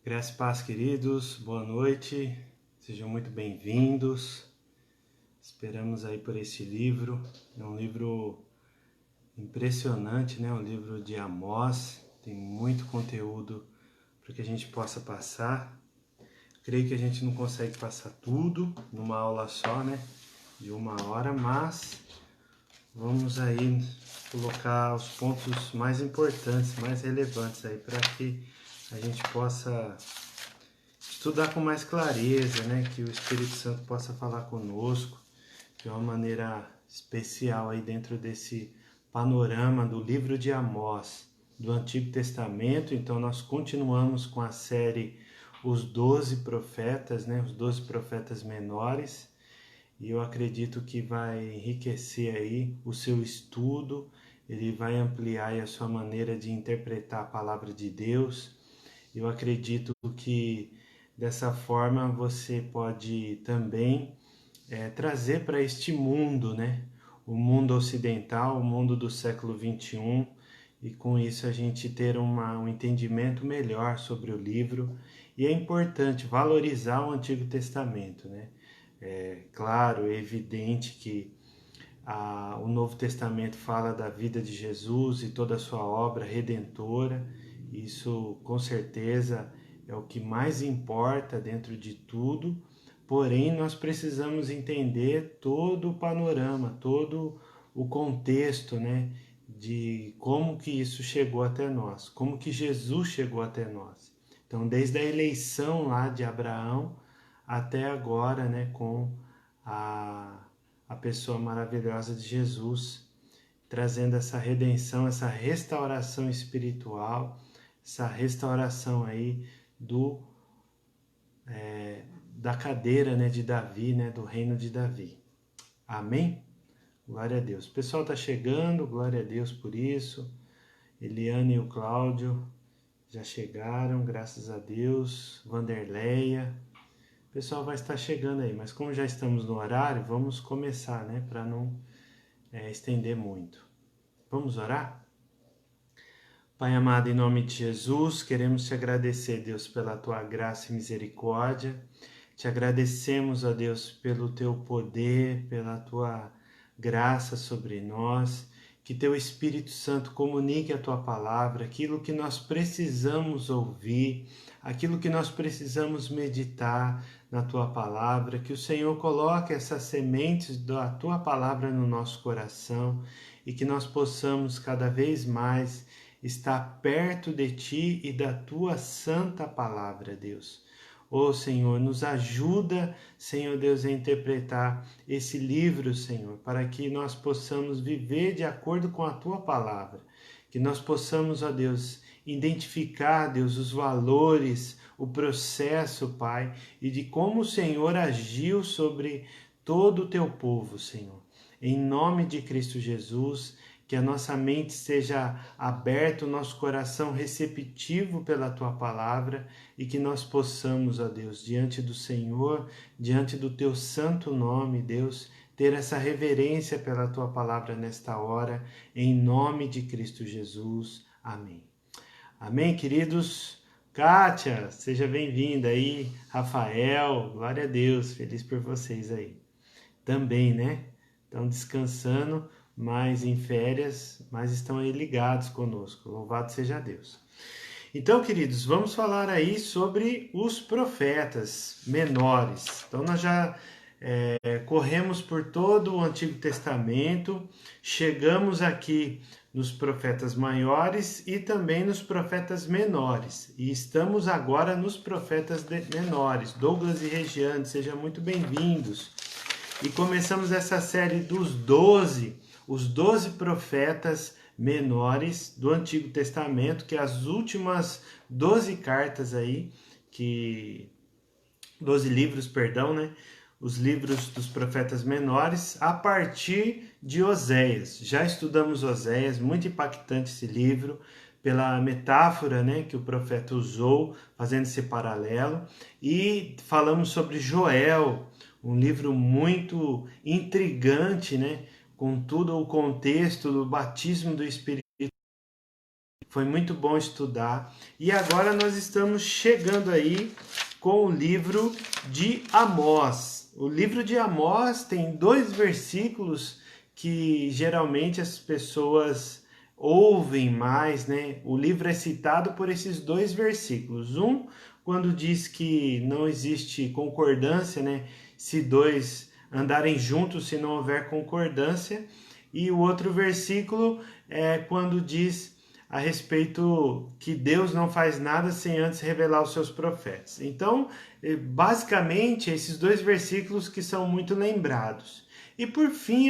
Graça e paz, queridos, boa noite, sejam muito bem-vindos. Esperamos aí por esse livro, é um livro impressionante, né? Um livro de Amós, tem muito conteúdo para que a gente possa passar. Creio que a gente não consegue passar tudo numa aula só, né? De 1 hora, mas vamos aí colocar os pontos mais importantes, mais relevantes aí para que a gente possa estudar com mais clareza, né? Que o Espírito Santo possa falar conosco de uma maneira especial aí dentro desse panorama do livro de Amós, do Antigo Testamento. Então nós continuamos com a série Os 12 Profetas, né? Os 12 Profetas Menores. E eu acredito que vai enriquecer aí o seu estudo, ele vai ampliar aí a sua maneira de interpretar a palavra de Deus. Eu acredito que dessa forma você pode também trazer para este mundo, né? O mundo ocidental, o mundo do século XXI, e com isso a gente ter um entendimento melhor sobre o livro. E é importante valorizar o Antigo Testamento, né? É claro, é evidente que o Novo Testamento fala da vida de Jesus e toda a sua obra redentora. Isso, com certeza, é o que mais importa dentro de tudo. Porém, nós precisamos entender todo o panorama, todo o contexto, né, de como que isso chegou até nós, como que Jesus chegou até nós. Então, desde a eleição lá de Abraão até agora, né, com a pessoa maravilhosa de Jesus, trazendo essa redenção, essa restauração espiritual, essa restauração aí do da cadeira, né, de Davi, né, do reino de Davi. Amém? Glória a Deus. O pessoal está chegando, glória a Deus por isso. Eliane e o Cláudio já chegaram, graças a Deus. Vanderleia. O pessoal vai estar chegando aí, mas como já estamos no horário, vamos começar, né, para não estender muito. Vamos orar? Pai amado, em nome de Jesus, queremos te agradecer, Deus, pela tua graça e misericórdia. Te agradecemos, ó Deus, pelo teu poder, pela tua graça sobre nós. Que teu Espírito Santo comunique a tua palavra, aquilo que nós precisamos ouvir, aquilo que nós precisamos meditar na tua palavra. Que o Senhor coloque essas sementes da tua palavra no nosso coração e que nós possamos cada vez mais estar perto de ti e da tua santa palavra, Deus. Ó Senhor, nos ajuda, Senhor Deus, a interpretar esse livro, Senhor, para que nós possamos viver de acordo com a Tua palavra. Que nós possamos, ó Deus, identificar, Deus, os valores, o processo, Pai, e de como o Senhor agiu sobre todo o Teu povo, Senhor. Em nome de Cristo Jesus, que a nossa mente seja aberta, o nosso coração receptivo pela Tua palavra e que nós possamos, ó Deus, diante do Senhor, diante do Teu santo nome, Deus, ter essa reverência pela Tua palavra nesta hora, em nome de Cristo Jesus. Amém. Amém, queridos? Kátia, seja bem-vinda aí. Rafael, glória a Deus, feliz por vocês aí. Também, né? Estão descansando, mas em férias, mas estão aí ligados conosco. Louvado seja Deus. Então, queridos, vamos falar aí sobre os profetas menores. Então, nós já corremos por todo o Antigo Testamento, chegamos aqui nos profetas maiores e também nos profetas menores. E estamos agora nos profetas menores. Douglas e Regiane, sejam muito bem-vindos. E começamos essa série dos 12, os 12 profetas menores do Antigo Testamento, que é as últimas 12 cartas aí, 12 livros, perdão, né? Os livros dos profetas menores, a partir de Oséias. Já estudamos Oséias, muito impactante esse livro, pela metáfora, né, que o profeta usou, fazendo esse paralelo. E falamos sobre Joel, um livro muito intrigante, né, com todo o contexto do batismo do Espírito Foi muito bom estudar. E agora nós estamos chegando aí com o livro de Amós. O livro de Amós tem 2 versículos que geralmente as pessoas ouvem mais, né? O livro é citado por esses 2 versículos. Um, quando diz que não existe concordância, né? Se 2 andarem juntos, se não houver concordância. E o outro versículo é quando diz a respeito que Deus não faz nada sem antes revelar os seus profetas. Então, basicamente, esses 2 versículos que são muito lembrados. E por fim,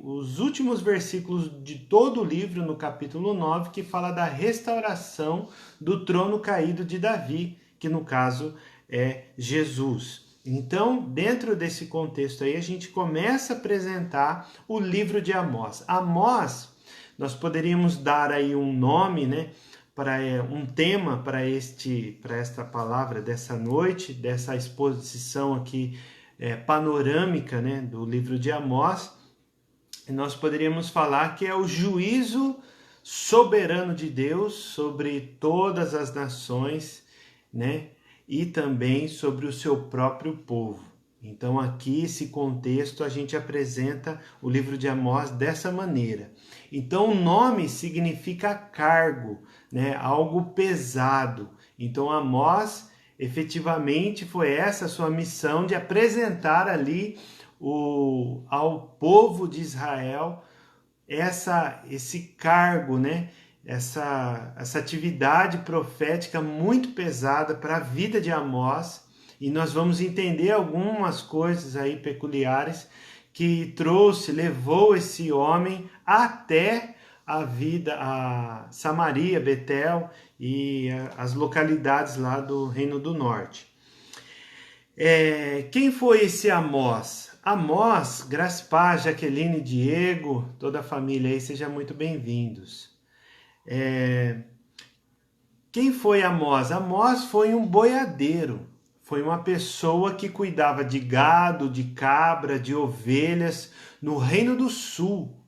os últimos versículos de todo o livro, no capítulo 9, que fala da restauração do trono caído de Davi, que no caso é Jesus. Então, dentro desse contexto aí, a gente começa a apresentar o livro de Amós. Amós, nós poderíamos dar aí um nome, né, para um tema para esta palavra dessa noite, dessa exposição aqui panorâmica, né, do livro de Amós. E nós poderíamos falar que é o juízo soberano de Deus sobre todas as nações, né, e também sobre o seu próprio povo. Então aqui, esse contexto, a gente apresenta o livro de Amós dessa maneira. Então o nome significa cargo, né? Algo pesado. Então Amós, efetivamente, foi essa a sua missão de apresentar ali ao povo de Israel esse cargo, né? Essa atividade profética muito pesada para a vida de Amós. E nós vamos entender algumas coisas aí peculiares que levou esse homem até a Samaria, Betel e as localidades lá do Reino do Norte. Quem foi esse Amós? Amós, Graspar, Jaqueline, Diego, toda a família aí, sejam muito bem-vindos. Quem foi Amós? Amós foi um boiadeiro. Foi uma pessoa que cuidava de gado, de cabra, de ovelhas no Reino do Sul.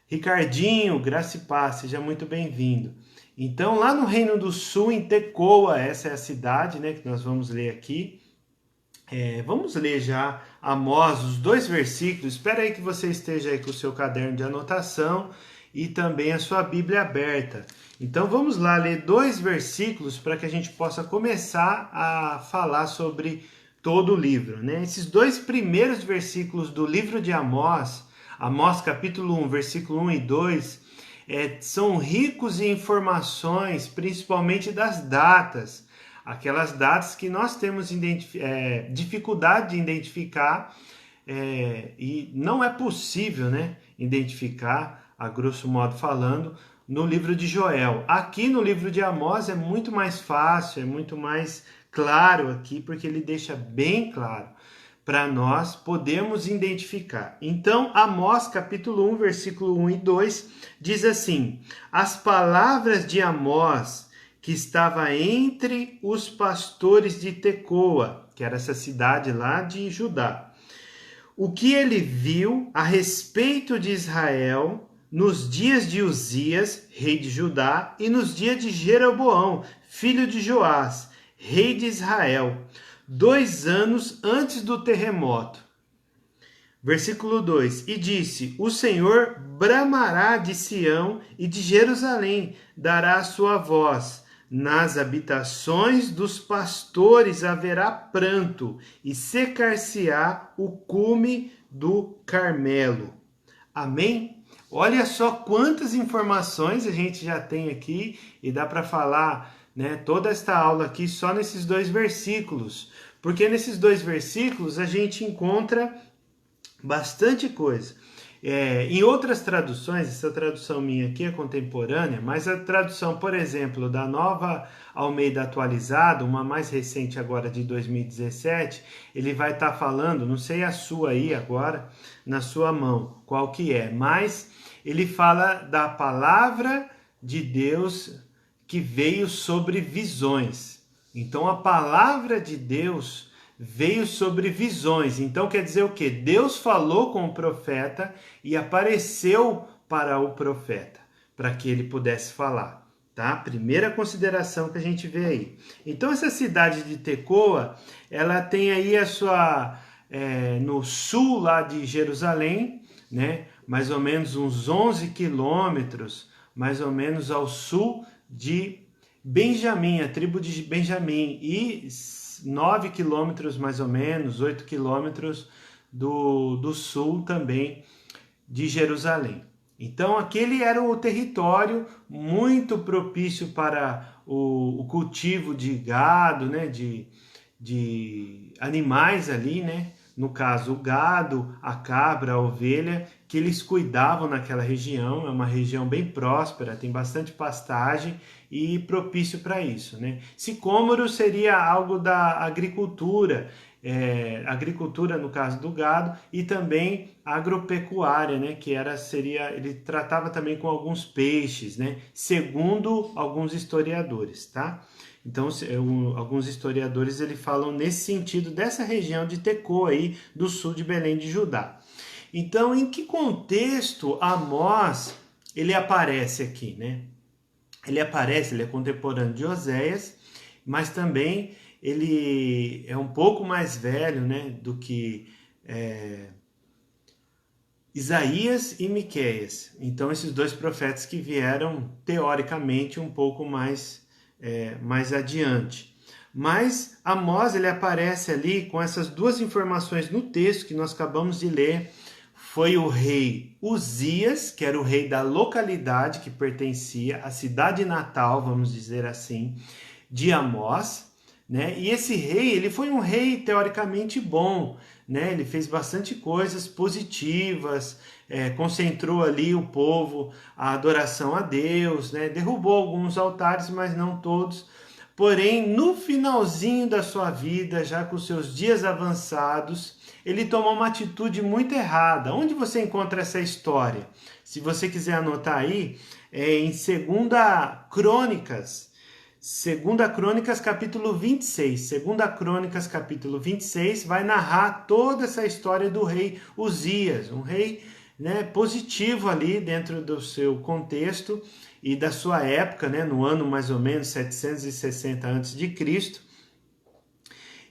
Ricardinho, graça e paz, seja muito bem-vindo. Então, lá no Reino do Sul, em Tecoa, essa é a cidade, né, que nós vamos ler aqui. Vamos ler já Amós, os 2 versículos. Espera aí que você esteja aí com o seu caderno de anotação e também a sua Bíblia aberta. Então vamos lá ler 2 versículos para que a gente possa começar a falar sobre todo o livro, né? Esses 2 primeiros versículos do livro de Amós, Amós capítulo 1, versículo 1 e 2, são ricos em informações, principalmente das datas, aquelas datas que nós temos dificuldade de identificar e não é possível, né, identificar, a grosso modo falando, no livro de Joel. Aqui no livro de Amós é muito mais fácil, é muito mais claro aqui, porque ele deixa bem claro para nós podermos identificar. Então, Amós capítulo 1, versículo 1 e 2 diz assim: as palavras de Amós, que estava entre os pastores de Tecoa, que era essa cidade lá de Judá. O que ele viu a respeito de Israel nos dias de Uzias, rei de Judá, e nos dias de Jeroboão, filho de Joás, rei de Israel, 2 anos antes do terremoto. Versículo 2: e disse: o Senhor bramará de Sião e de Jerusalém, dará a sua voz. Nas habitações dos pastores haverá pranto, e secar-se-á o cume do Carmelo. Amém? Olha só quantas informações a gente já tem aqui, e dá para falar, né, toda esta aula aqui só nesses 2 versículos. Porque nesses 2 versículos a gente encontra bastante coisa. Em outras traduções, essa tradução minha aqui é contemporânea, mas a tradução, por exemplo, da Nova Almeida Atualizada, uma mais recente agora de 2017, ele vai estar falando, não sei a sua aí agora, na sua mão, qual que é, mas ele fala da palavra de Deus que veio sobre visões. Então a palavra de Deus veio sobre visões. Então quer dizer o quê? Deus falou com o profeta e apareceu para o profeta. para que ele pudesse falar, tá? Primeira consideração que a gente vê aí. Então essa cidade de Tecoa, ela tem aí a sua no sul lá de Jerusalém, né? Mais ou menos uns 11 quilômetros, mais ou menos ao sul de Benjamim, a tribo de Benjamim, e 9 quilômetros mais ou menos, 8 quilômetros do sul também de Jerusalém. Então aquele era o território muito propício para o cultivo de gado, né, de animais ali, né? No caso, o gado, a cabra, a ovelha, que eles cuidavam naquela região. É uma região bem próspera, tem bastante pastagem e propício para isso, né? Sicômoro seria algo da agricultura, agricultura no caso do gado, e também agropecuária, né? Que ele tratava também com alguns peixes, né? Segundo alguns historiadores, tá? Então, alguns historiadores falam nesse sentido dessa região de Tecoa aí, do sul de Belém de Judá. Então, em que contexto Amós ele aparece aqui, né? Ele é contemporâneo de Oséias, mas também ele é um pouco mais velho, né, do que Isaías e Miqueias. Então, esses dois profetas que vieram, teoricamente, um pouco mais adiante. Mas Amós ele aparece ali com essas duas informações no texto que nós acabamos de ler. Foi o rei Uzias, que era o rei da localidade que pertencia à cidade natal, vamos dizer assim, de Amós, né? E esse rei, ele foi um rei teoricamente bom, né? Ele fez bastante coisas positivas, concentrou ali o povo, a adoração a Deus, né? Derrubou alguns altares, mas não todos. Porém, no finalzinho da sua vida, já com seus dias avançados, ele tomou uma atitude muito errada. Onde você encontra essa história? Se você quiser anotar aí, em 2 Crônicas, 2 Crônicas capítulo 26. 2 Crônicas capítulo 26 vai narrar toda essa história do rei Uzias, um rei, né, positivo ali dentro do seu contexto e da sua época, né, no ano mais ou menos 760 a.C.,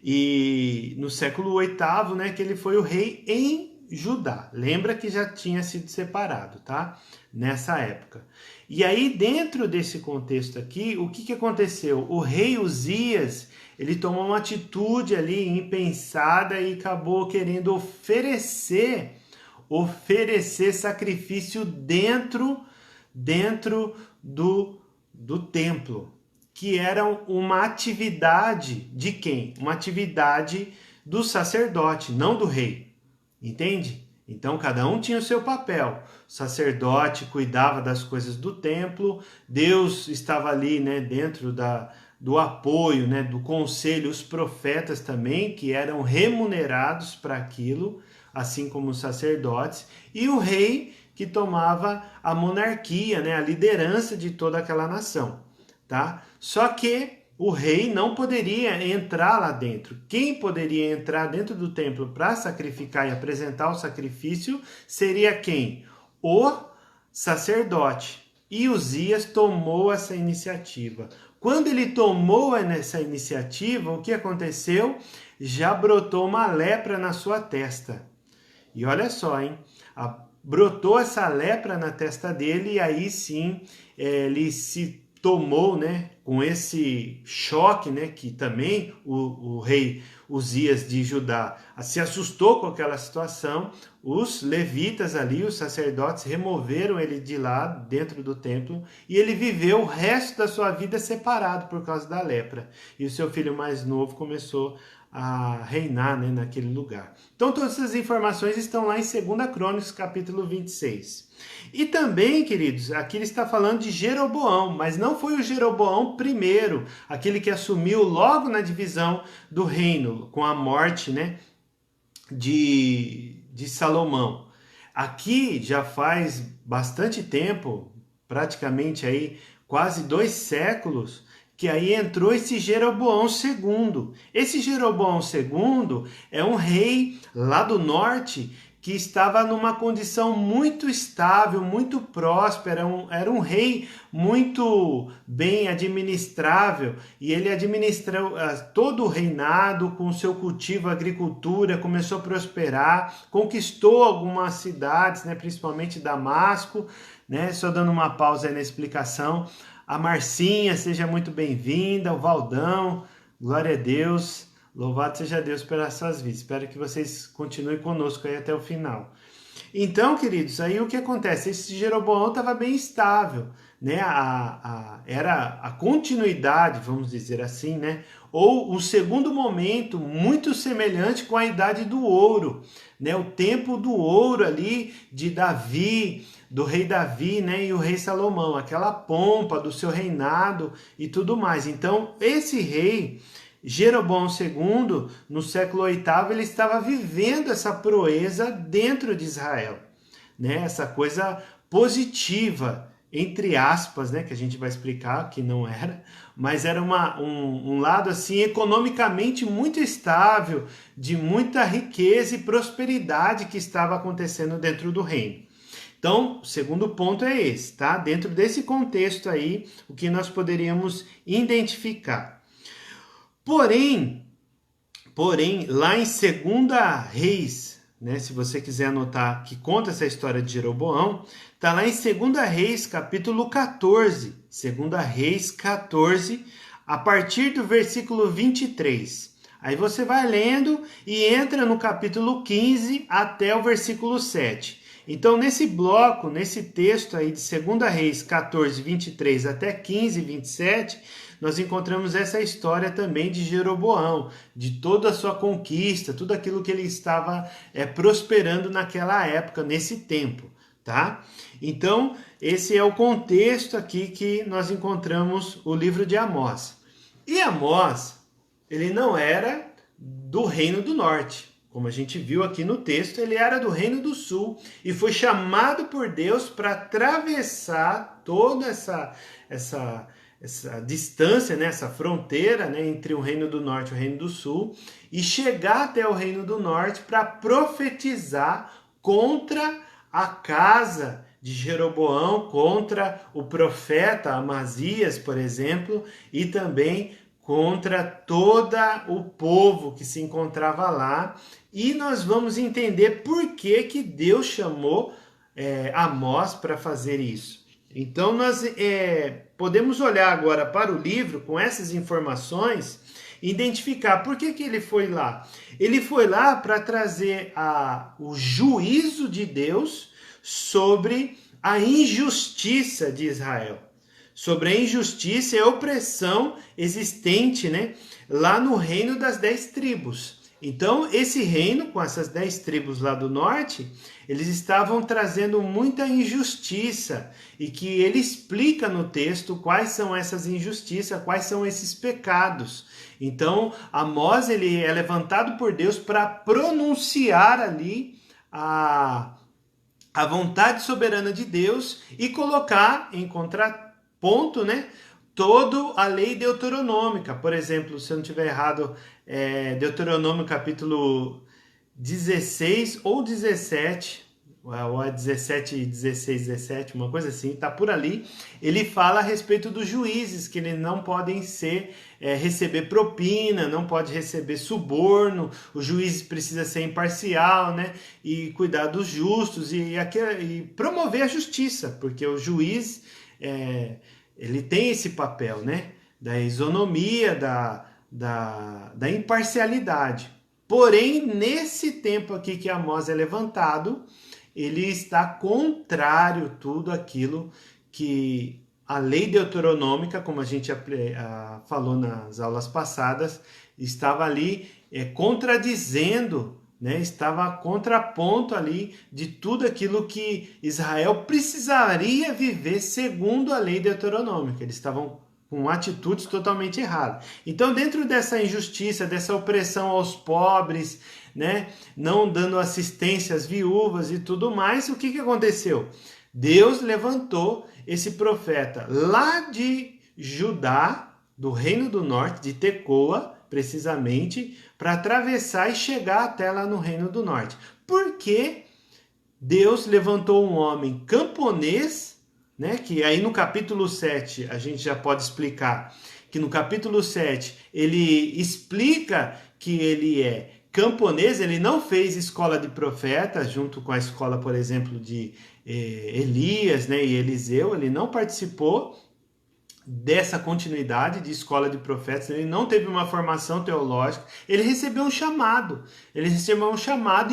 e no século VIII, né, que ele foi o rei em Judá. Lembra que já tinha sido separado, tá? Nessa época. E aí, dentro desse contexto aqui, o que aconteceu? O rei Uzias, ele tomou uma atitude ali impensada e acabou querendo oferecer sacrifício dentro do templo, que era uma atividade de quem? Uma atividade do sacerdote, não do rei. Entende? Então, cada um tinha o seu papel. O sacerdote cuidava das coisas do templo, Deus estava ali, né, dentro do apoio, né, do conselho, os profetas também, que eram remunerados para aquilo, assim como os sacerdotes, e o rei que tomava a monarquia, né, a liderança de toda aquela nação, tá? Só que o rei não poderia entrar lá dentro. Quem poderia entrar dentro do templo para sacrificar e apresentar o sacrifício seria quem? O sacerdote. E Uzias tomou essa iniciativa. Quando ele tomou essa iniciativa, o que aconteceu? Já brotou uma lepra na sua testa. E olha só, hein? Brotou essa lepra na testa dele e aí sim ele se tomou, né, com esse choque, né, que também o rei Uzias de Judá se assustou com aquela situação. Os levitas ali, os sacerdotes, removeram ele de lá dentro do templo e ele viveu o resto da sua vida separado por causa da lepra. E o seu filho mais novo começou a reinar, né, naquele lugar. Então todas essas informações estão lá em 2 Crônicas capítulo 26. E também, queridos, aqui ele está falando de Jeroboão, mas não foi o Jeroboão primeiro, aquele que assumiu logo na divisão do reino, com a morte, né, de Salomão. Aqui já faz bastante tempo, praticamente aí quase 2 séculos, que aí entrou esse Jeroboão II. Esse Jeroboão II é um rei lá do norte que estava numa condição muito estável, muito próspera, era um rei muito bem administrável, e ele administrou todo o reinado com seu cultivo, agricultura, começou a prosperar, conquistou algumas cidades, né, principalmente Damasco, né, só dando uma pausa aí na explicação. A Marcinha, seja muito bem-vinda, o Valdão, glória a Deus. Louvado seja Deus pelas suas vidas. Espero que vocês continuem conosco aí até o final. Então, queridos, aí o que acontece? Esse Jeroboão estava bem estável, né? Era a continuidade, vamos dizer assim, né? Ou um segundo momento muito semelhante com a idade do ouro, né? O tempo do ouro ali de Davi, do rei Davi, né? E o rei Salomão, aquela pompa do seu reinado e tudo mais. Então, esse rei Jeroboão II, no século VIII, ele estava vivendo essa proeza dentro de Israel, né? Essa coisa positiva, entre aspas, né? Que a gente vai explicar que não era, mas era um lado assim economicamente muito estável, de muita riqueza e prosperidade que estava acontecendo dentro do reino. Então, o segundo ponto é esse, tá? Dentro desse contexto aí, o que nós poderíamos identificar. Porém, lá em 2 Reis, né, se você quiser anotar que conta essa história de Jeroboão, tá lá em 2 Reis, capítulo 14, 2 Reis 14, a partir do versículo 23. Aí você vai lendo e entra no capítulo 15 até o versículo 7. Então, nesse bloco, nesse texto aí de 2 Reis 14, 23 até 15, 27, nós encontramos essa história também de Jeroboão, de toda a sua conquista, tudo aquilo que ele estava prosperando naquela época, nesse tempo, tá? Então, esse é o contexto aqui que nós encontramos o livro de Amós. E Amós, ele não era do Reino do Norte. Como a gente viu aqui no texto, ele era do Reino do Sul e foi chamado por Deus para atravessar toda essa distância, né, essa fronteira, né, entre o Reino do Norte e o Reino do Sul e chegar até o Reino do Norte para profetizar contra a casa de Jeroboão, contra o profeta Amazias, por exemplo, e também contra todo o povo que se encontrava lá. E nós vamos entender por que Deus chamou Amós para fazer isso. Então nós podemos olhar agora para o livro com essas informações e identificar por que ele foi lá. Ele foi lá para trazer o juízo de Deus sobre a injustiça de Israel, sobre a injustiça e a opressão existente, né, lá no reino das 10 tribos. Então, esse reino, com essas 10 tribos lá do norte, eles estavam trazendo muita injustiça, e que ele explica no texto quais são essas injustiças, quais são esses pecados. Então, Amós, ele é levantado por Deus para pronunciar ali a vontade soberana de Deus e colocar em contraponto, né, toda a lei deuteronômica. Por exemplo, se eu não estiver errado, Deuteronômio capítulo 16 ou 17, ou é 17, 16, 17, uma coisa assim, tá por ali. Ele fala a respeito dos juízes, que eles não podem receber propina, não pode receber suborno, o juiz precisa ser imparcial, né? E cuidar dos justos e promover a justiça, porque o juiz ele tem esse papel, né? Da isonomia, da imparcialidade. Porém, nesse tempo aqui que Amós é levantado, ele está contrário a tudo aquilo que a lei deuteronômica, como a gente falou nas aulas passadas, estava ali contradizendo, né? Estava contraponto ali de tudo aquilo que Israel precisaria viver segundo a lei deuteronômica. Eles estavam com atitudes totalmente erradas. Então, dentro dessa injustiça, dessa opressão aos pobres, né, não dando assistência às viúvas e tudo mais, o que aconteceu? Deus levantou esse profeta lá de Judá, do Reino do Norte, de Tecoa, precisamente, para atravessar e chegar até lá no Reino do Norte. Por que Deus levantou um homem camponês, né? Que aí no capítulo 7 a gente já pode explicar que no capítulo 7 ele explica que ele é camponês, ele não fez escola de profeta, junto com a escola, por exemplo, de Elias, né, e Eliseu, ele não participou dessa continuidade de escola de profetas, ele não teve uma formação teológica, ele recebeu um chamado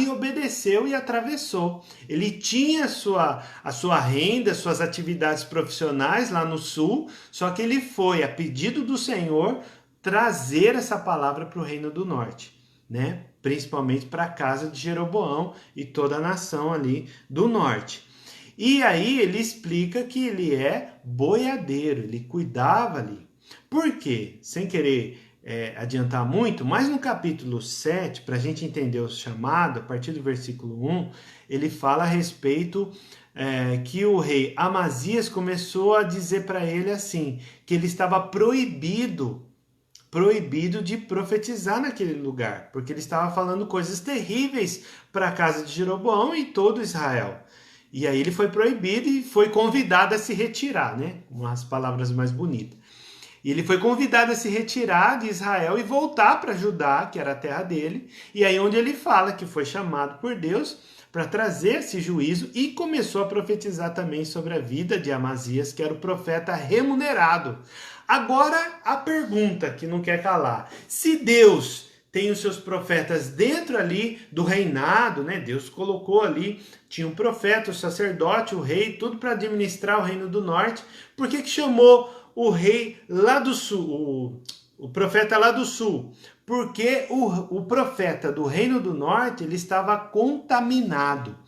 e obedeceu e atravessou. Ele tinha a sua renda, suas atividades profissionais lá no sul, só que ele foi, a pedido do Senhor, trazer essa palavra para o Reino do Norte, né? Principalmente para a casa de Jeroboão e toda a nação ali do norte. E aí ele explica que ele é boiadeiro, ele cuidava ali. Por quê? Sem querer adiantar muito, mas no capítulo 7, para a gente entender o chamado, a partir do versículo 1, ele fala a respeito que o rei Amazias começou a dizer para ele assim, que ele estava proibido de profetizar naquele lugar, porque ele estava falando coisas terríveis para a casa de Jeroboão e todo Israel. E aí ele foi proibido e foi convidado a se retirar, né? Umas palavras mais bonitas. E ele foi convidado a se retirar de Israel e voltar para Judá, que era a terra dele. E aí onde ele fala que foi chamado por Deus para trazer esse juízo e começou a profetizar também sobre a vida de Amazias, que era o profeta remunerado. Agora a pergunta que não quer calar. Se Deus tem os seus profetas dentro ali do reinado, né? Deus colocou ali, tinha um profeta, o sacerdote, o rei, tudo para administrar o reino do norte. Por que chamou o rei lá do sul, o profeta lá do sul? Porque o profeta do reino do norte, ele estava contaminado.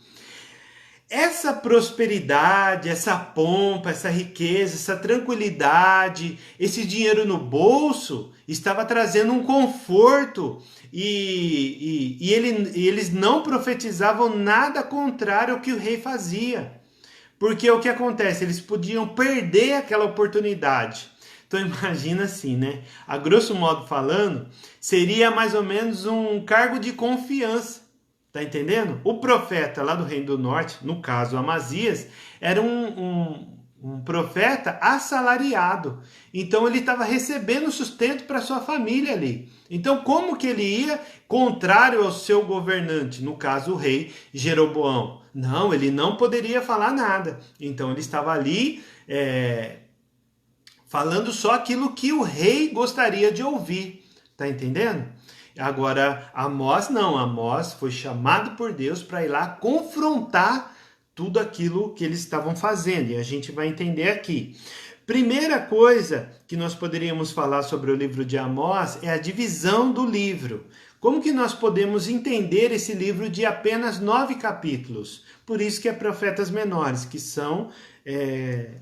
Essa prosperidade, essa pompa, essa riqueza, essa tranquilidade, esse dinheiro no bolso estava trazendo um conforto e eles não profetizavam nada contrário ao que o rei fazia. Porque o que acontece? Eles podiam perder aquela oportunidade. Então imagina assim, né? A grosso modo falando, seria mais ou menos um cargo de confiança. Tá entendendo? O profeta lá do Reino do Norte, no caso Amazias, era um profeta assalariado. Então ele estava recebendo sustento para sua família ali. Então como que ele ia contrário ao seu governante, no caso o rei Jeroboão? Não, ele não poderia falar nada. Então ele estava ali falando só aquilo que o rei gostaria de ouvir. Tá entendendo? Agora, Amós não, Amós foi chamado por Deus para ir lá confrontar tudo aquilo que eles estavam fazendo, e a gente vai entender aqui. Primeira coisa que nós poderíamos falar sobre o livro de Amós é a divisão do livro. Como que nós podemos entender esse livro de apenas 9 capítulos? Por isso que é profetas menores, que são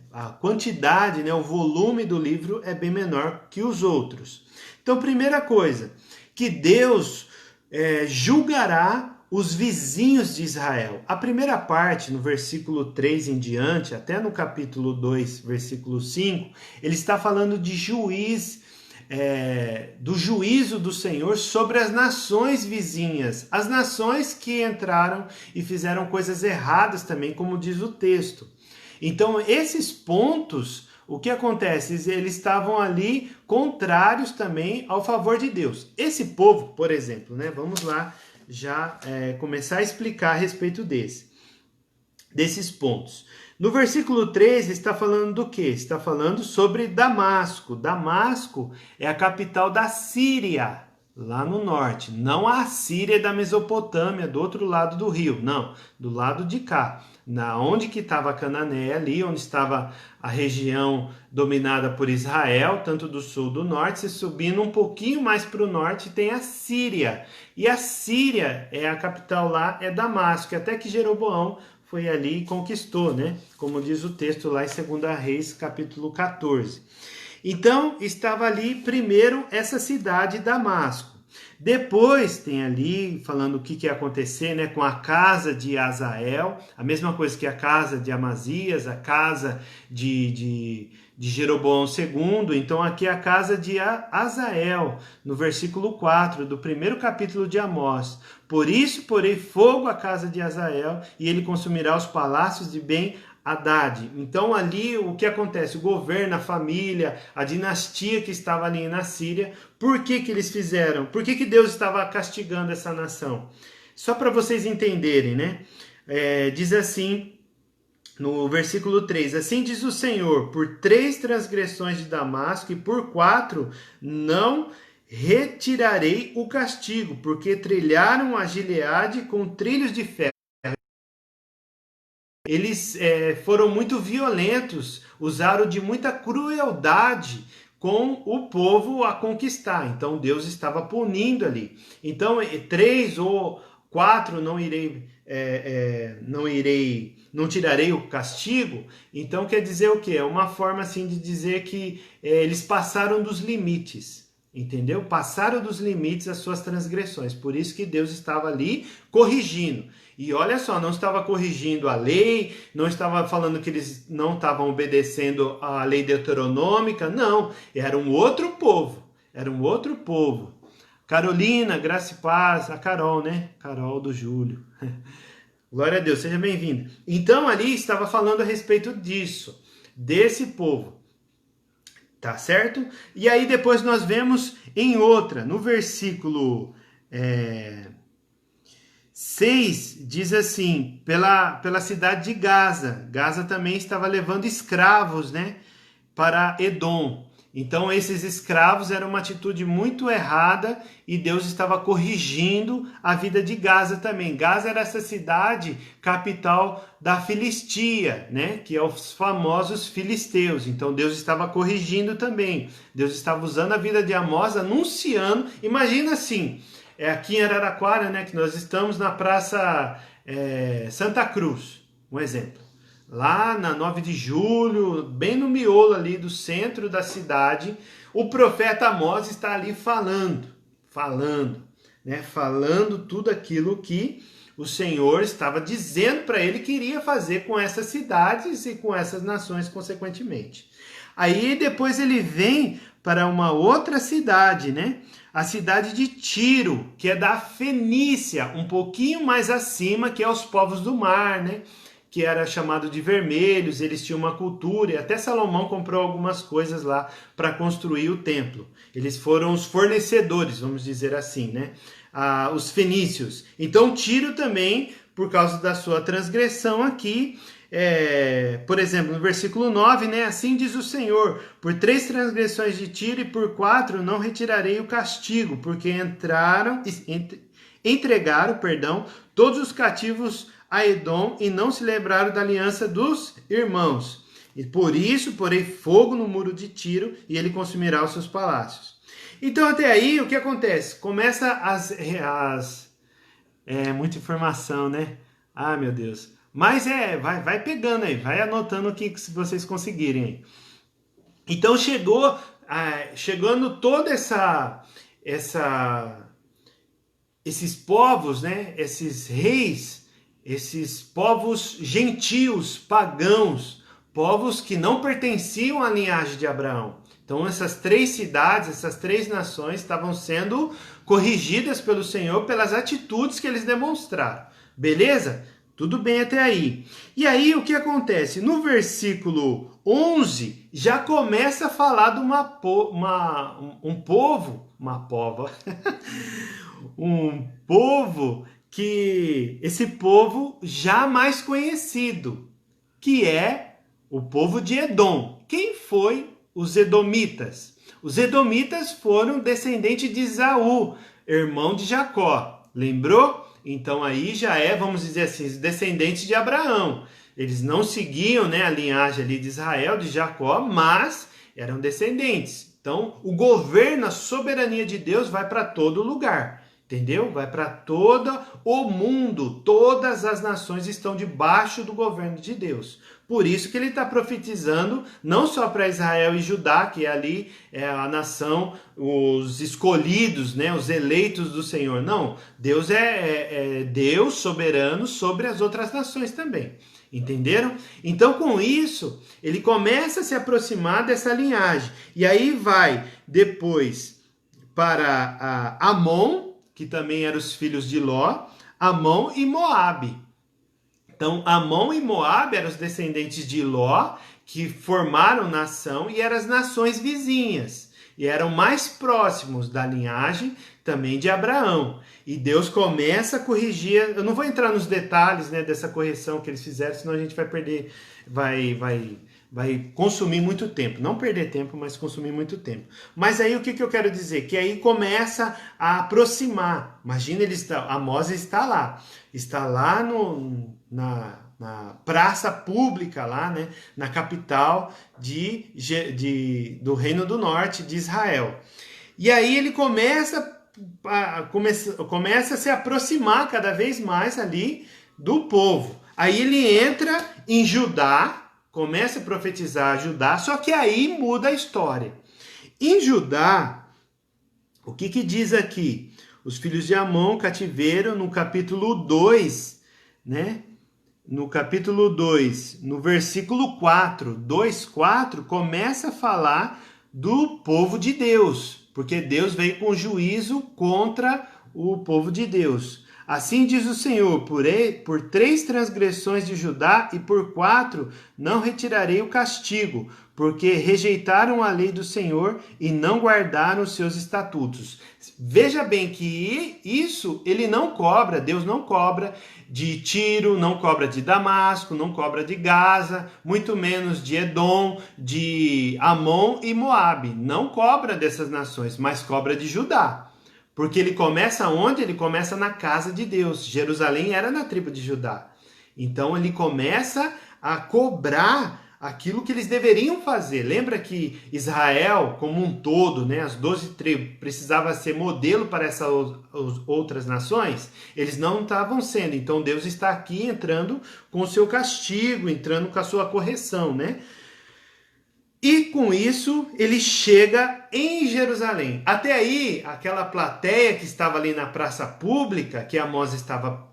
a quantidade, né, o volume do livro é bem menor que os outros. Então, primeira coisa, que Deus julgará os vizinhos de Israel. A primeira parte, no versículo 3 em diante, até no capítulo 2, versículo 5, ele está falando de do juízo do Senhor sobre as nações vizinhas, as nações que entraram e fizeram coisas erradas também, como diz o texto. Então, esses pontos, o que acontece? Eles estavam ali contrários também ao favor de Deus. Esse povo, por exemplo, né? Vamos lá já começar a explicar a respeito desses pontos. No versículo 13 está falando do quê? Está falando sobre Damasco. Damasco é a capital da Síria, lá no norte. Não a Síria da Mesopotâmia, do outro lado do rio. Não, do lado de cá. Onde que estava Canané, ali onde estava a região dominada por Israel, tanto do sul do norte, se subindo um pouquinho mais para o norte tem a Síria. E a Síria, a capital lá é Damasco, até que Jeroboão foi ali e conquistou, né? Como diz o texto lá em 2 Reis, capítulo 14. Então, estava ali primeiro essa cidade, Damasco. Depois tem ali, falando o que ia acontecer, né, com a casa de Azael, a mesma coisa que a casa de Amazias, a casa de Jeroboão II. Então aqui é a casa de Azael, no versículo 4 do primeiro capítulo de Amós. Por isso porei fogo à casa de Azael, e ele consumirá os palácios de Ben-Hadad. Então ali o que acontece? O governo, a família, a dinastia que estava ali na Síria. Por que eles fizeram? Por que Deus estava castigando essa nação? Só para vocês entenderem, né? Diz assim no versículo 3: assim diz o Senhor, por 3 transgressões de Damasco e por 4 não retirarei o castigo, porque trilharam a Gileade com trilhos de ferro. Eles foram muito violentos, usaram de muita crueldade com o povo a conquistar. Então Deus estava punindo ali. Então 3 ou 4 não tirarei o castigo. Então quer dizer o quê? É uma forma assim de dizer que eles passaram dos limites. Entendeu? Passaram dos limites as suas transgressões. Por isso que Deus estava ali corrigindo. E olha só, não estava corrigindo a lei, não estava falando que eles não estavam obedecendo a lei deuteronômica, não. Era um outro povo. Era um outro povo. Carolina, graça e paz. A Carol, né? Carol do Júlio. Glória a Deus, seja bem-vindo. Então ali estava falando a respeito disso, desse povo. Tá certo? E aí depois nós vemos em outra, no versículo 6, diz assim, pela cidade de Gaza. Gaza também estava levando escravos, né, para Edom. Então esses escravos eram uma atitude muito errada e Deus estava corrigindo a vida de Gaza também. Gaza era essa cidade capital da Filistia, né? Que é os famosos filisteus. Então Deus estava corrigindo também. Deus estava usando a vida de Amós, anunciando. Imagina assim, aqui em Araraquara, né? Que nós estamos na Praça Santa Cruz, um exemplo. Lá na 9 de julho, bem no miolo ali do centro da cidade, o profeta Amós está ali falando tudo aquilo que o Senhor estava dizendo para ele que iria fazer com essas cidades e com essas nações consequentemente. Aí depois ele vem para uma outra cidade, né? A cidade de Tiro, que é da Fenícia, um pouquinho mais acima, que é os povos do mar, né? Que era chamado de vermelhos, eles tinham uma cultura, e até Salomão comprou algumas coisas lá para construir o templo. Eles foram os fornecedores, vamos dizer assim, né? Os fenícios. Então Tiro também, por causa da sua transgressão aqui, por exemplo, no versículo 9, né? Assim diz o Senhor, por 3 transgressões de Tiro e por 4 não retirarei o castigo, porque entregaram, todos os cativos a Edom e não se lembraram da aliança dos irmãos. E por isso porei fogo no muro de Tiro e ele consumirá os seus palácios. Então até aí o que acontece? Começa muita informação, né? Ah, meu Deus. Mas vai pegando aí, vai anotando o que vocês conseguirem aí. Então chegando toda esses povos, né? Esses reis, esses povos gentios, pagãos, povos que não pertenciam à linhagem de Abraão. Então essas 3 cidades, essas 3 nações estavam sendo corrigidas pelo Senhor pelas atitudes que eles demonstraram. Beleza? Tudo bem até aí. E aí o que acontece? No versículo 11 já começa a falar de um povo que esse povo jamais conhecido, que é o povo de Edom. Quem foi os edomitas? Os edomitas foram descendentes de Esaú, irmão de Jacó. Lembrou? Então aí já vamos dizer assim, os descendentes de Abraão. Eles não seguiam, né, a linhagem ali de Israel, de Jacó, mas eram descendentes. Então o governo, a soberania de Deus vai para todo lugar. Entendeu? Vai para todo o mundo. Todas as nações estão debaixo do governo de Deus. Por isso que ele está profetizando não só para Israel e Judá, que ali é a nação, os escolhidos, né, os eleitos do Senhor. Não, Deus é Deus soberano sobre as outras nações também. Entenderam? Então, com isso, ele começa a se aproximar dessa linhagem. E aí vai depois para Amon, que também eram os filhos de Ló, Amon e Moabe. Então, Amon e Moabe eram os descendentes de Ló, que formaram nação e eram as nações vizinhas. E eram mais próximos da linhagem também de Abraão. E Deus começa a corrigir. Eu não vou entrar nos detalhes, né, dessa correção que eles fizeram, senão a gente vai perder, vai consumir muito tempo. Não perder tempo, mas consumir muito tempo. Mas aí o que eu quero dizer? Que aí começa a aproximar. Imagina, Amós está lá na praça pública lá, né, na capital do Reino do Norte de Israel. E aí ele começa a se aproximar cada vez mais ali do povo. Aí ele entra em Judá, começa a profetizar Judá, só que aí muda a história. Em Judá, o que diz aqui? Os filhos de Amon, cativeiro, no capítulo 2, né? No capítulo 2, no versículo 4, 2:4, começa a falar do povo de Deus, porque Deus veio com juízo contra o povo de Deus. Assim diz o Senhor, por 3 transgressões de Judá e por 4 não retirarei o castigo, porque rejeitaram a lei do Senhor e não guardaram os seus estatutos. Veja bem que isso ele não cobra, Deus não cobra de Tiro, não cobra de Damasco, não cobra de Gaza, muito menos de Edom, de Amon e Moabe. Não cobra dessas nações, mas cobra de Judá. Porque ele começa onde? Ele começa na casa de Deus. Jerusalém era na tribo de Judá. Então ele começa a cobrar aquilo que eles deveriam fazer. Lembra que Israel, como um todo, né, as 12 tribos, precisava ser modelo para essas outras nações? Eles não estavam sendo. Então Deus está aqui entrando com o seu castigo, entrando com a sua correção, né? E com isso, ele chega em Jerusalém. Até aí, aquela plateia que estava ali na praça pública, que Amós estava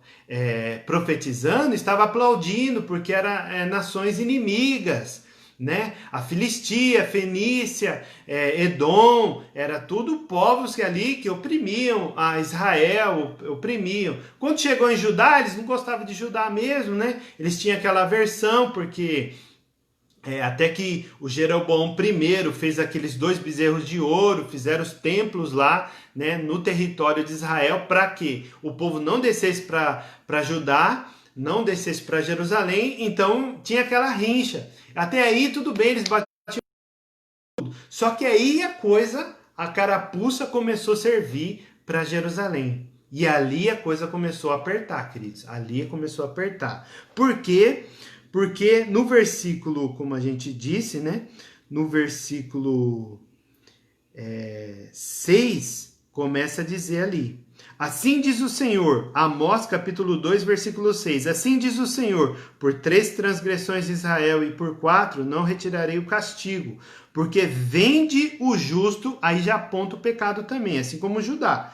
profetizando, estava aplaudindo, porque eram nações inimigas, né? A Filistia, a Fenícia, Edom, era tudo povos que oprimiam a Israel, oprimiam. Quando chegou em Judá, eles não gostavam de Judá mesmo, né? Eles tinham aquela aversão, porque... até que o Jeroboão I fez aqueles 2 bezerros de ouro, fizeram os templos lá, né, no território de Israel, para que o povo não descesse para Judá, não descesse para Jerusalém, então tinha aquela rincha. Até aí tudo bem, eles batiam tudo. Só que aí a carapuça começou a servir para Jerusalém. E ali a coisa começou a apertar, queridos. Ali começou a apertar. Por quê? Porque no versículo, como a gente disse, né? No versículo 6, começa a dizer ali. Assim diz o Senhor, Amós capítulo 2, versículo 6. Assim diz o Senhor, por 3 transgressões de Israel e por 4 não retirarei o castigo. Porque vende o justo, aí já aponta o pecado também, assim como Judá.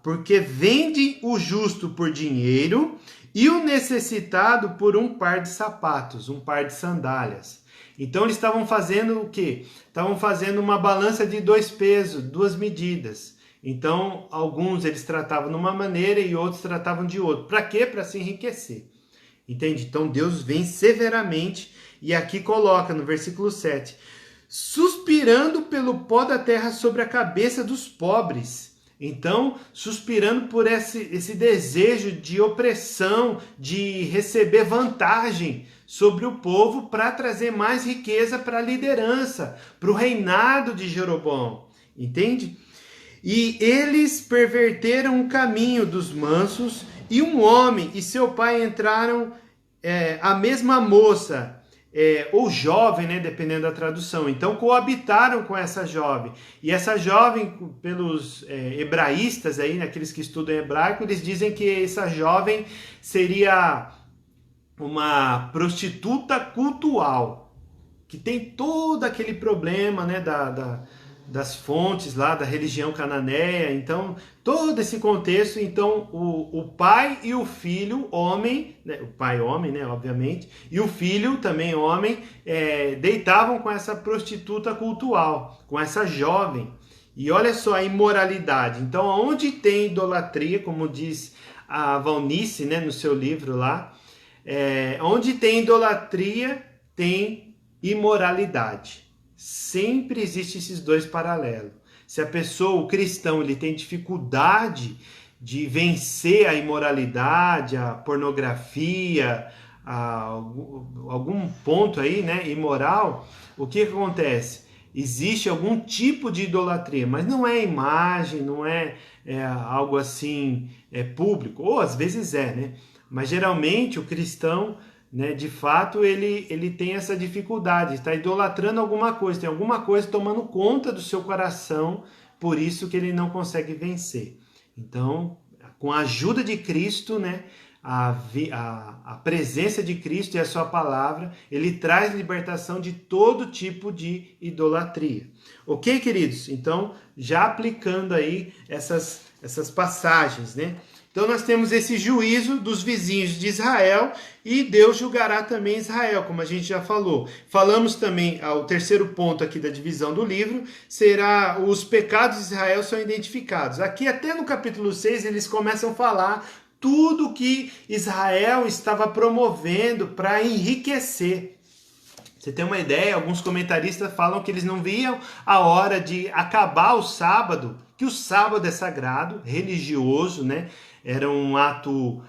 Porque vende o justo por dinheiro e o necessitado por um par de sapatos, um par de sandálias. Então eles estavam fazendo o quê? Estavam fazendo uma balança de 2 pesos, 2 medidas. Então alguns eles tratavam de uma maneira e outros tratavam de outra. Para quê? Para se enriquecer. Entende? Então Deus vem severamente e aqui coloca no versículo 7, suspirando pelo pó da terra sobre a cabeça dos pobres. Então, suspirando por esse desejo de opressão, de receber vantagem sobre o povo para trazer mais riqueza para a liderança, para o reinado de Jeroboão. Entende? E eles perverteram o caminho dos mansos, e um homem e seu pai entraram, a mesma moça, ou jovem, né, dependendo da tradução. Então coabitaram com essa jovem. E essa jovem, pelos hebraístas aí, né, aqueles que estudam hebraico, eles dizem que essa jovem seria uma prostituta cultual, que tem todo aquele problema, né, das fontes lá da religião cananeia. Então todo esse contexto, então o pai e o filho homem, né, o pai homem, né, obviamente, e o filho também homem, deitavam com essa prostituta cultual, com essa jovem. E olha só a imoralidade. Então onde tem idolatria, como diz a Valnice, né, no seu livro lá, onde tem idolatria tem imoralidade. Sempre existem esses dois paralelos. Se a pessoa, o cristão, ele tem dificuldade de vencer a imoralidade, a pornografia, algum ponto aí, né, imoral, o que acontece? Existe algum tipo de idolatria, mas não é imagem, não é algo assim público, ou às vezes né? Mas geralmente o cristão, né, de fato, ele tem essa dificuldade, está idolatrando alguma coisa, tem alguma coisa tomando conta do seu coração, por isso que ele não consegue vencer. Então, com a ajuda de Cristo, né, a presença de Cristo e a sua palavra, ele traz libertação de todo tipo de idolatria. Ok, queridos? Então, já aplicando aí essas passagens, né? Então nós temos esse juízo dos vizinhos de Israel e Deus julgará também Israel, como a gente já falou. Falamos também, o terceiro ponto aqui da divisão do livro, será os pecados de Israel são identificados. Aqui até no capítulo 6 eles começam a falar tudo que Israel estava promovendo para enriquecer. Você tem uma ideia, alguns comentaristas falam que eles não viam a hora de acabar o sábado, que o sábado é sagrado, religioso, né? Era um ato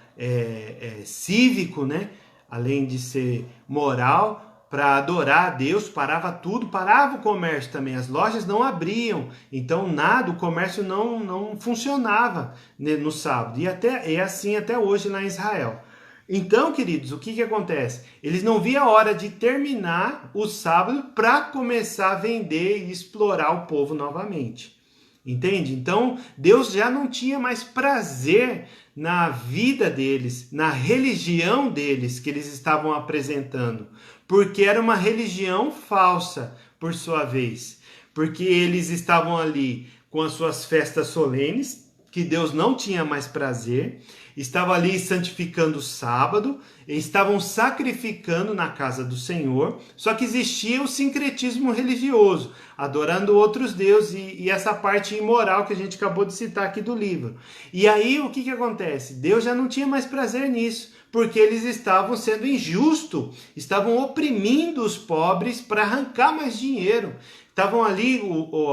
cívico, né? Além de ser moral, para adorar a Deus, parava tudo, parava o comércio também, as lojas não abriam, então nada, o comércio não funcionava, né, no sábado, e é assim até hoje lá em Israel. Então, queridos, o que acontece? Eles não viam a hora de terminar o sábado para começar a vender e explorar o povo novamente. Entende? Então, Deus já não tinha mais prazer na vida deles, na religião deles que eles estavam apresentando, porque era uma religião falsa, por sua vez, porque eles estavam ali com as suas festas solenes, que Deus não tinha mais prazer, estavam ali santificando o sábado, estavam sacrificando na casa do Senhor, só que existia o sincretismo religioso, adorando outros deuses e essa parte imoral que a gente acabou de citar aqui do livro. E aí o que acontece? Deus já não tinha mais prazer nisso, porque eles estavam sendo injustos, estavam oprimindo os pobres para arrancar mais dinheiro. Estavam ali,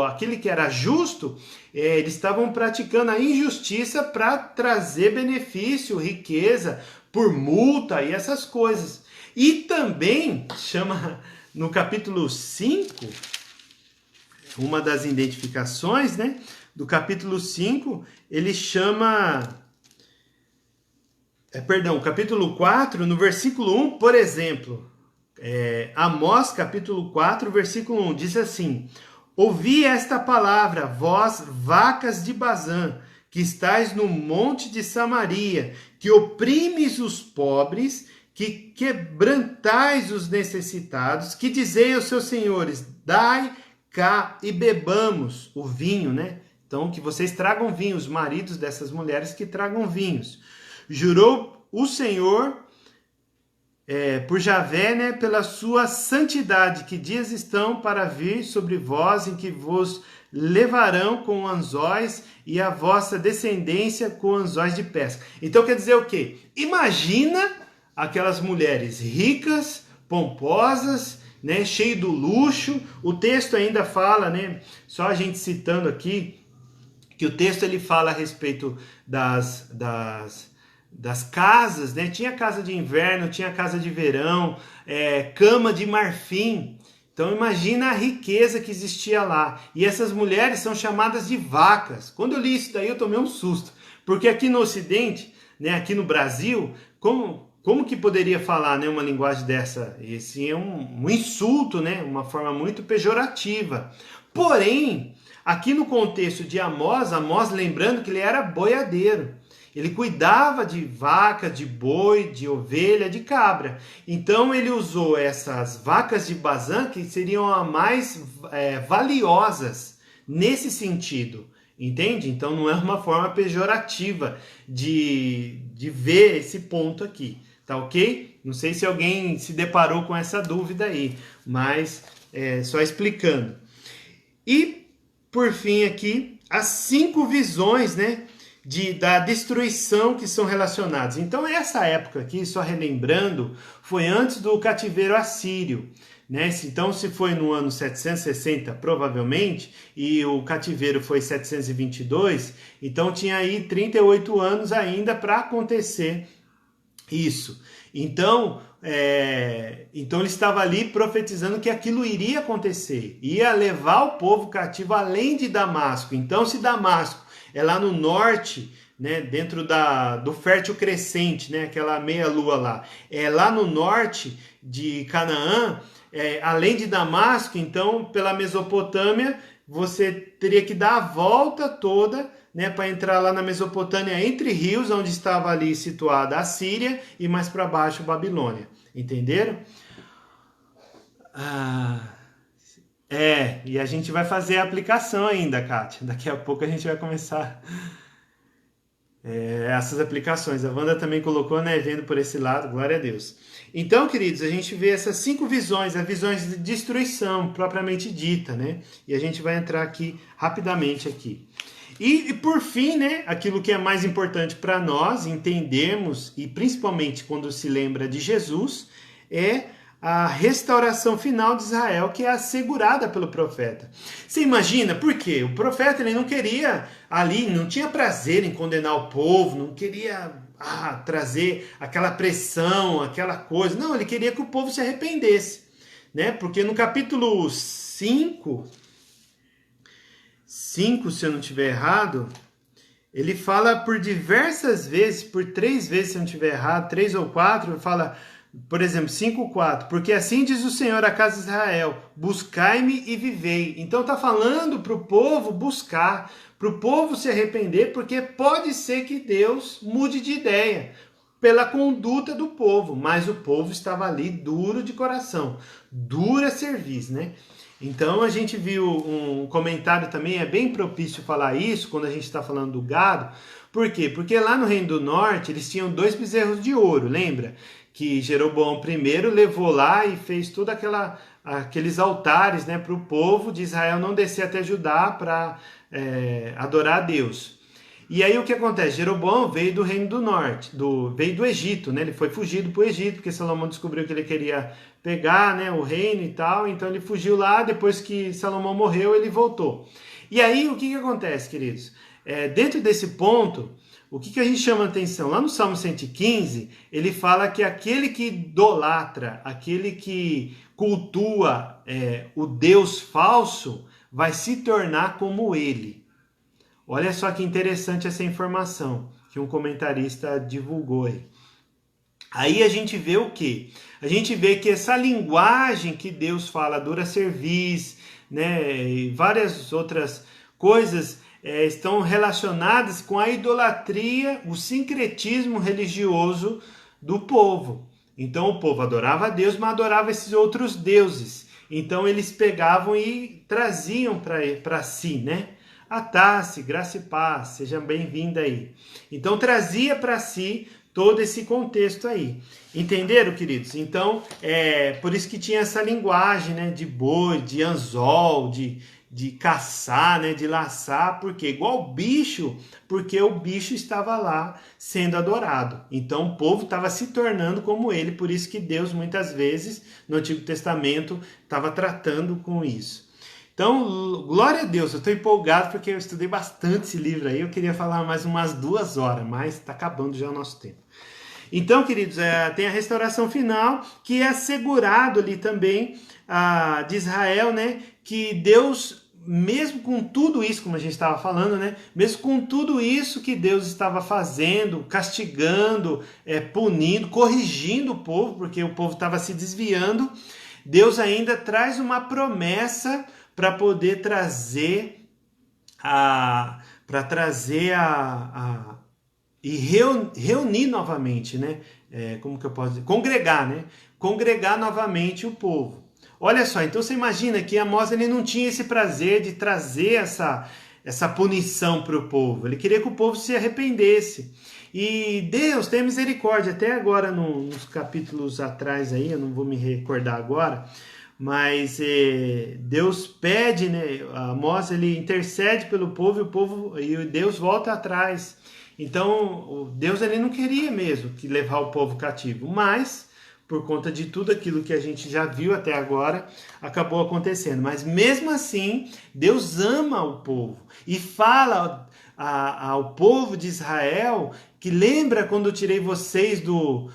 aquele que era justo, eles estavam praticando a injustiça para trazer benefício, riqueza, por multa e essas coisas. E também chama, no capítulo 5, uma das identificações, né, do capítulo 5, ele chama... capítulo 4, no versículo 1, por exemplo... Amós capítulo 4, versículo 1, diz assim: ouvi esta palavra, vós vacas de Bazã, que estáis no monte de Samaria, que oprimes os pobres, que quebrantais os necessitados, que dizei aos seus senhores, dai cá e bebamos o vinho, né? Então, que vocês tragam vinho, os maridos dessas mulheres que tragam vinhos. Jurou o Senhor... por Javé, né, pela sua santidade, que dias estão para vir sobre vós, em que vos levarão com anzóis e a vossa descendência com anzóis de pesca. Então quer dizer o quê? Imagina aquelas mulheres ricas, pomposas, né, cheio do luxo. O texto ainda fala, né, só a gente citando aqui, que o texto ele fala a respeito das casas, né? Tinha casa de inverno, tinha casa de verão, cama de marfim. Então imagina a riqueza que existia lá. E essas mulheres são chamadas de vacas. Quando eu li isso daí eu tomei um susto, porque aqui no Ocidente, né, aqui no Brasil, como como que poderia falar, né, uma linguagem dessa? Esse é um insulto, né, uma forma muito pejorativa. Porém, aqui no contexto de Amós, lembrando que ele era boiadeiro. Ele cuidava de vaca, de boi, de ovelha, de cabra. Então ele usou essas vacas de Bazã, que seriam as mais valiosas nesse sentido. Entende? Então não é uma forma pejorativa de ver esse ponto aqui. Tá ok? Não sei se alguém se deparou com essa dúvida aí, mas só explicando. E, por fim, aqui, as 5 visões, né, da destruição que são relacionadas. Então, essa época aqui, só relembrando, foi antes do cativeiro assírio. Né? Então, se foi no ano 760, provavelmente, e o cativeiro foi 722, então tinha aí 38 anos ainda para acontecer isso. Então ele estava ali profetizando que aquilo iria acontecer, ia levar o povo cativo além de Damasco. Então, se Damasco é lá no norte, né, dentro do fértil crescente, né, aquela meia-lua lá, é lá no norte de Canaã, além de Damasco, então, pela Mesopotâmia, você teria que dar a volta toda, né, para entrar lá na Mesopotâmia, entre rios, onde estava ali situada a Síria, e mais para baixo Babilônia. Entenderam? E a gente vai fazer a aplicação ainda, Kátia. Daqui a pouco a gente vai começar essas aplicações. A Wanda também colocou, né, vendo por esse lado, glória a Deus. Então, queridos, a gente vê essas 5 visões, as visões de destruição, propriamente dita, né? E a gente vai entrar aqui rapidamente aqui. E por fim, né, aquilo que é mais importante para nós entendermos, e principalmente quando se lembra de Jesus, é a restauração final de Israel, que é assegurada pelo profeta. Você imagina, por quê? O profeta ele não queria ali, não tinha prazer em condenar o povo, não queria trazer aquela pressão, aquela coisa. Não, ele queria que o povo se arrependesse, né? Porque no capítulo 5, se eu não estiver errado, ele fala por diversas vezes, por 3 vezes, se eu não estiver errado, 3 ou 4, ele fala, por exemplo, 5:4, porque assim diz o Senhor à casa de Israel, buscai-me e vivei. Então está falando para o povo buscar, para o povo se arrepender, porque pode ser que Deus mude de ideia pela conduta do povo, mas o povo estava ali duro de coração, dura serviço, né? Então a gente viu um comentário também, é bem propício falar isso quando a gente está falando do gado. Por quê? Porque lá no Reino do Norte eles tinham 2 bezerros de ouro, lembra? Que Jeroboão I levou lá e fez todos aqueles altares, né, para o povo de Israel não descer até Judá para adorar a Deus. E aí o que acontece? Jeroboão veio do Reino do Norte, veio do Egito, né? Ele foi fugido para o Egito, porque Salomão descobriu que ele queria pegar, né, o reino e tal, então ele fugiu lá, depois que Salomão morreu, ele voltou. E aí o que acontece, queridos? Dentro desse ponto, o que a gente chama a atenção? Lá no Salmo 115, ele fala que aquele que idolatra, aquele que cultua o Deus falso, vai se tornar como ele. Olha só que interessante essa informação que um comentarista divulgou aí. Aí a gente vê o quê? A gente vê que essa linguagem que Deus fala, dura serviço, né, e várias outras coisas estão relacionadas com a idolatria, o sincretismo religioso do povo. Então o povo adorava a Deus, mas adorava esses outros deuses. Então eles pegavam e traziam para si, né? A Tassi, graça e paz, seja bem-vinda aí. Então trazia para si todo esse contexto aí. Entenderam, queridos? Então, por isso que tinha essa linguagem, né, de boi, de anzol, de caçar, né, de laçar, porque igual bicho, porque o bicho estava lá sendo adorado. Então o povo estava se tornando como ele, por isso que Deus muitas vezes no Antigo Testamento estava tratando com isso. Então, glória a Deus, eu estou empolgado porque eu estudei bastante esse livro aí, eu queria falar mais umas 2 horas, mas está acabando já o nosso tempo. Então, queridos, tem a restauração final, que é assegurado ali também de Israel, né, que Deus mesmo com tudo isso, como a gente estava falando, né? Mesmo com tudo isso que Deus estava fazendo, castigando, punindo, corrigindo o povo, porque o povo estava se desviando, Deus ainda traz uma promessa para poder trazer e reunir novamente, né? Como que eu posso dizer? Congregar, né? Congregar novamente o povo. Olha só, então você imagina que Amós ele não tinha esse prazer de trazer essa punição para o povo. Ele queria que o povo se arrependesse. E Deus tem misericórdia, até agora nos capítulos atrás aí, eu não vou me recordar agora, mas Deus pede, né? Amós ele intercede pelo povo e Deus volta atrás. Então Deus ele não queria mesmo que levar o povo cativo, mas por conta de tudo aquilo que a gente já viu até agora, acabou acontecendo. Mas mesmo assim, Deus ama o povo e fala ao povo de Israel que lembra quando eu tirei vocês do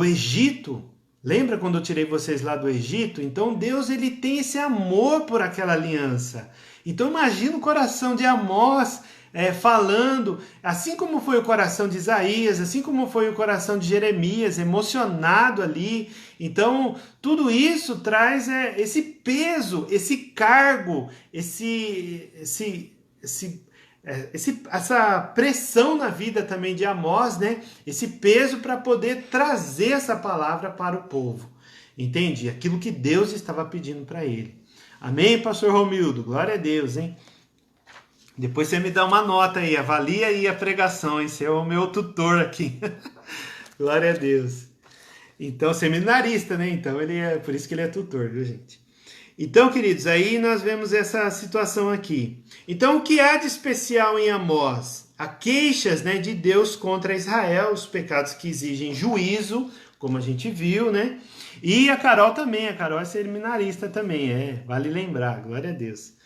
Egito? Lembra quando eu tirei vocês lá do Egito? Então Deus ele tem esse amor por aquela aliança. Então imagina o coração de Amós falando, assim como foi o coração de Isaías, assim como foi o coração de Jeremias, emocionado ali. Então, tudo isso traz esse peso, esse cargo, essa pressão na vida também de Amós, né? Esse peso para poder trazer essa palavra para o povo. Entende? Aquilo que Deus estava pedindo para ele. Amém, pastor Romildo? Glória a Deus, hein? Depois você me dá uma nota aí, avalia aí a pregação, hein? Você é o meu tutor aqui. Glória a Deus. Então, seminarista, né? Então, por isso que ele é tutor, viu, gente? Então, queridos, aí nós vemos essa situação aqui. Então, o que há de especial em Amós? Há queixas, né, de Deus contra Israel, os pecados que exigem juízo, como a gente viu, né? E a Carol também, a Carol é seminarista também, vale lembrar, glória a Deus.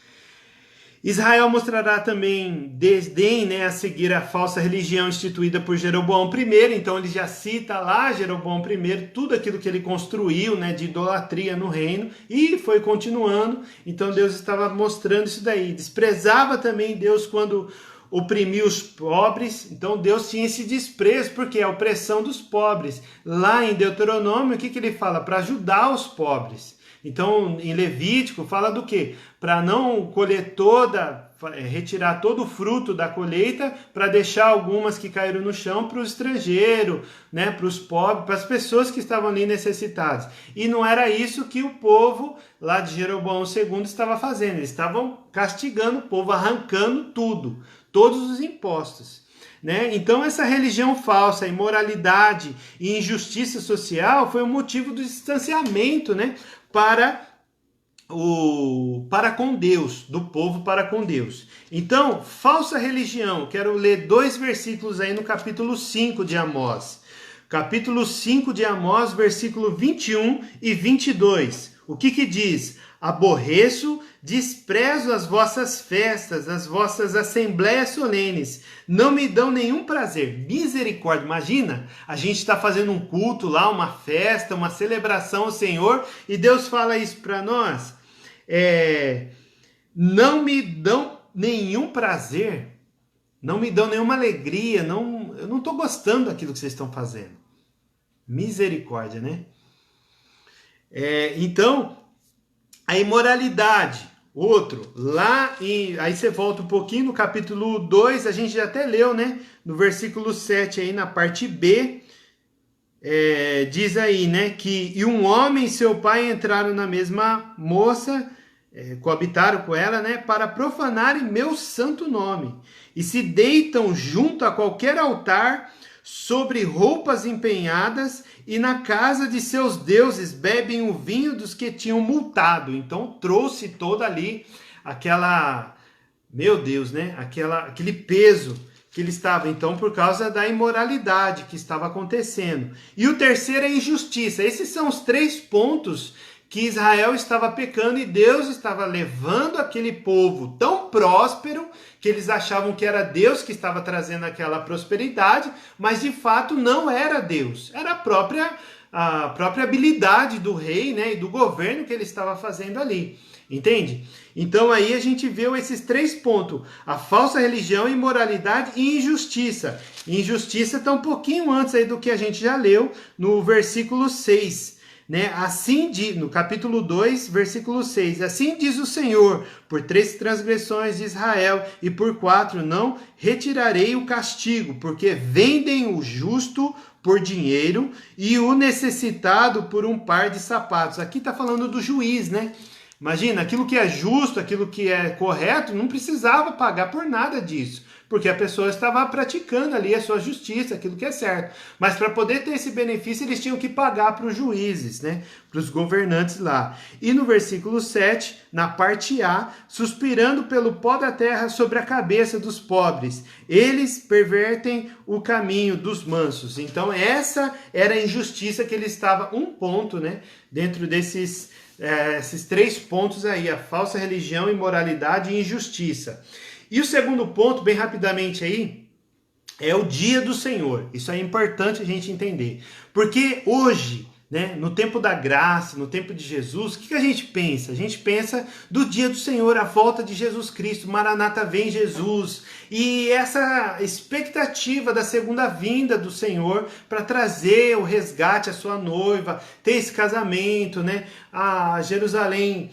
Israel mostrará também desdém, né, a seguir a falsa religião instituída por Jeroboão I. Então ele já cita lá Jeroboão I, tudo aquilo que ele construiu, né, de idolatria no reino, e foi continuando. Então Deus estava mostrando isso daí. Desprezava também Deus quando oprimia os pobres. Então Deus tinha esse desprezo, porque é a opressão dos pobres. Lá em Deuteronômio, o que ele fala? Para ajudar os pobres. Então, em Levítico, fala do quê? Para não colher retirar todo o fruto da colheita, para deixar algumas que caíram no chão para o estrangeiro, né? Para os pobres, para as pessoas que estavam ali necessitadas. E não era isso que o povo lá de Jeroboão II estava fazendo. Eles estavam castigando o povo, arrancando tudo, todos os impostos. Né? Então essa religião falsa, imoralidade e injustiça social foi o motivo do distanciamento, né? para com Deus, do povo para com Deus. Então, falsa religião, quero ler 2 versículos aí no capítulo 5 de Amós. Capítulo 5 de Amós, versículo 21 e 22. O que diz? Aborreço, desprezo as vossas festas, as vossas assembleias solenes, não me dão nenhum prazer. Misericórdia, imagina, a gente está fazendo um culto lá, uma festa, uma celebração ao Senhor, e Deus fala isso para nós. Não me dão nenhum prazer, não me dão nenhuma alegria, eu não estou gostando daquilo que vocês estão fazendo. Misericórdia, né? Então, a imoralidade, outro, aí você volta um pouquinho no capítulo 2, a gente já até leu, né? No versículo 7 aí, na parte B, diz aí, né? Que e um homem e seu pai entraram na mesma moça, coabitaram com ela, né? Para profanarem meu santo nome, e se deitam junto a qualquer altar, sobre roupas empenhadas, e na casa de seus deuses bebem o vinho dos que tinham multado. Então trouxe toda ali aquela, meu Deus, né? Aquele peso que ele estava, então, por causa da imoralidade que estava acontecendo. E o terceiro é a injustiça. Esses são os 3 pontos que Israel estava pecando e Deus estava levando aquele povo tão próspero que eles achavam que era Deus que estava trazendo aquela prosperidade, mas de fato não era Deus, era a própria a própria habilidade do rei, né, e do governo que ele estava fazendo ali. Entende? Então aí a gente vê esses 3 pontos: a falsa religião, imoralidade e injustiça. Injustiça está um pouquinho antes aí do que a gente já leu no versículo 6. Né? Assim no capítulo 2, versículo 6. Assim diz o Senhor: por 3 transgressões de Israel e por 4 não retirarei o castigo, porque vendem o justo por dinheiro e o necessitado por um par de sapatos. Aqui está falando do juiz, né? Imagina, aquilo que é justo, aquilo que é correto, não precisava pagar por nada disso, porque a pessoa estava praticando ali a sua justiça, aquilo que é certo. Mas para poder ter esse benefício, eles tinham que pagar para os juízes, né? Para os governantes lá. E no versículo 7, na parte A, suspirando pelo pó da terra sobre a cabeça dos pobres, eles pervertem o caminho dos mansos. Então essa era a injustiça que ele estava, um ponto, né? Dentro esses 3 pontos aí: a falsa religião, imoralidade e injustiça. E o segundo ponto, bem rapidamente aí, é o dia do Senhor. Isso é importante a gente entender. Porque hoje, né, no tempo da graça, no tempo de Jesus, o que a gente pensa? A gente pensa do dia do Senhor, a volta de Jesus Cristo, Maranata, vem Jesus. E essa expectativa da segunda vinda do Senhor para trazer o resgate à sua noiva, ter esse casamento, né, a Jerusalém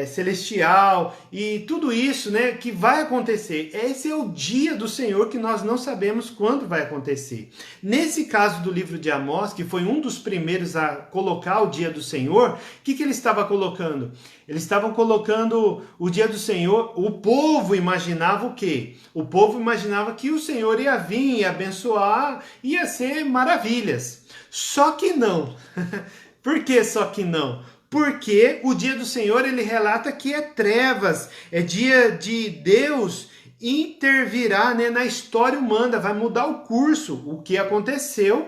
celestial e tudo isso, né, que vai acontecer. Esse é o dia do Senhor que nós não sabemos quando vai acontecer. Nesse caso do livro de Amós, que foi um dos primeiros a colocar o dia do Senhor, o que ele estava colocando? Eles estavam colocando o dia do Senhor. O povo imaginava o quê? O povo imaginava que o Senhor ia vir, ia abençoar, ia ser maravilhas. Só que não. Por que só que não? Porque o dia do Senhor, ele relata que é trevas, é dia de Deus intervirá, né, na história humana, vai mudar o curso, o que aconteceu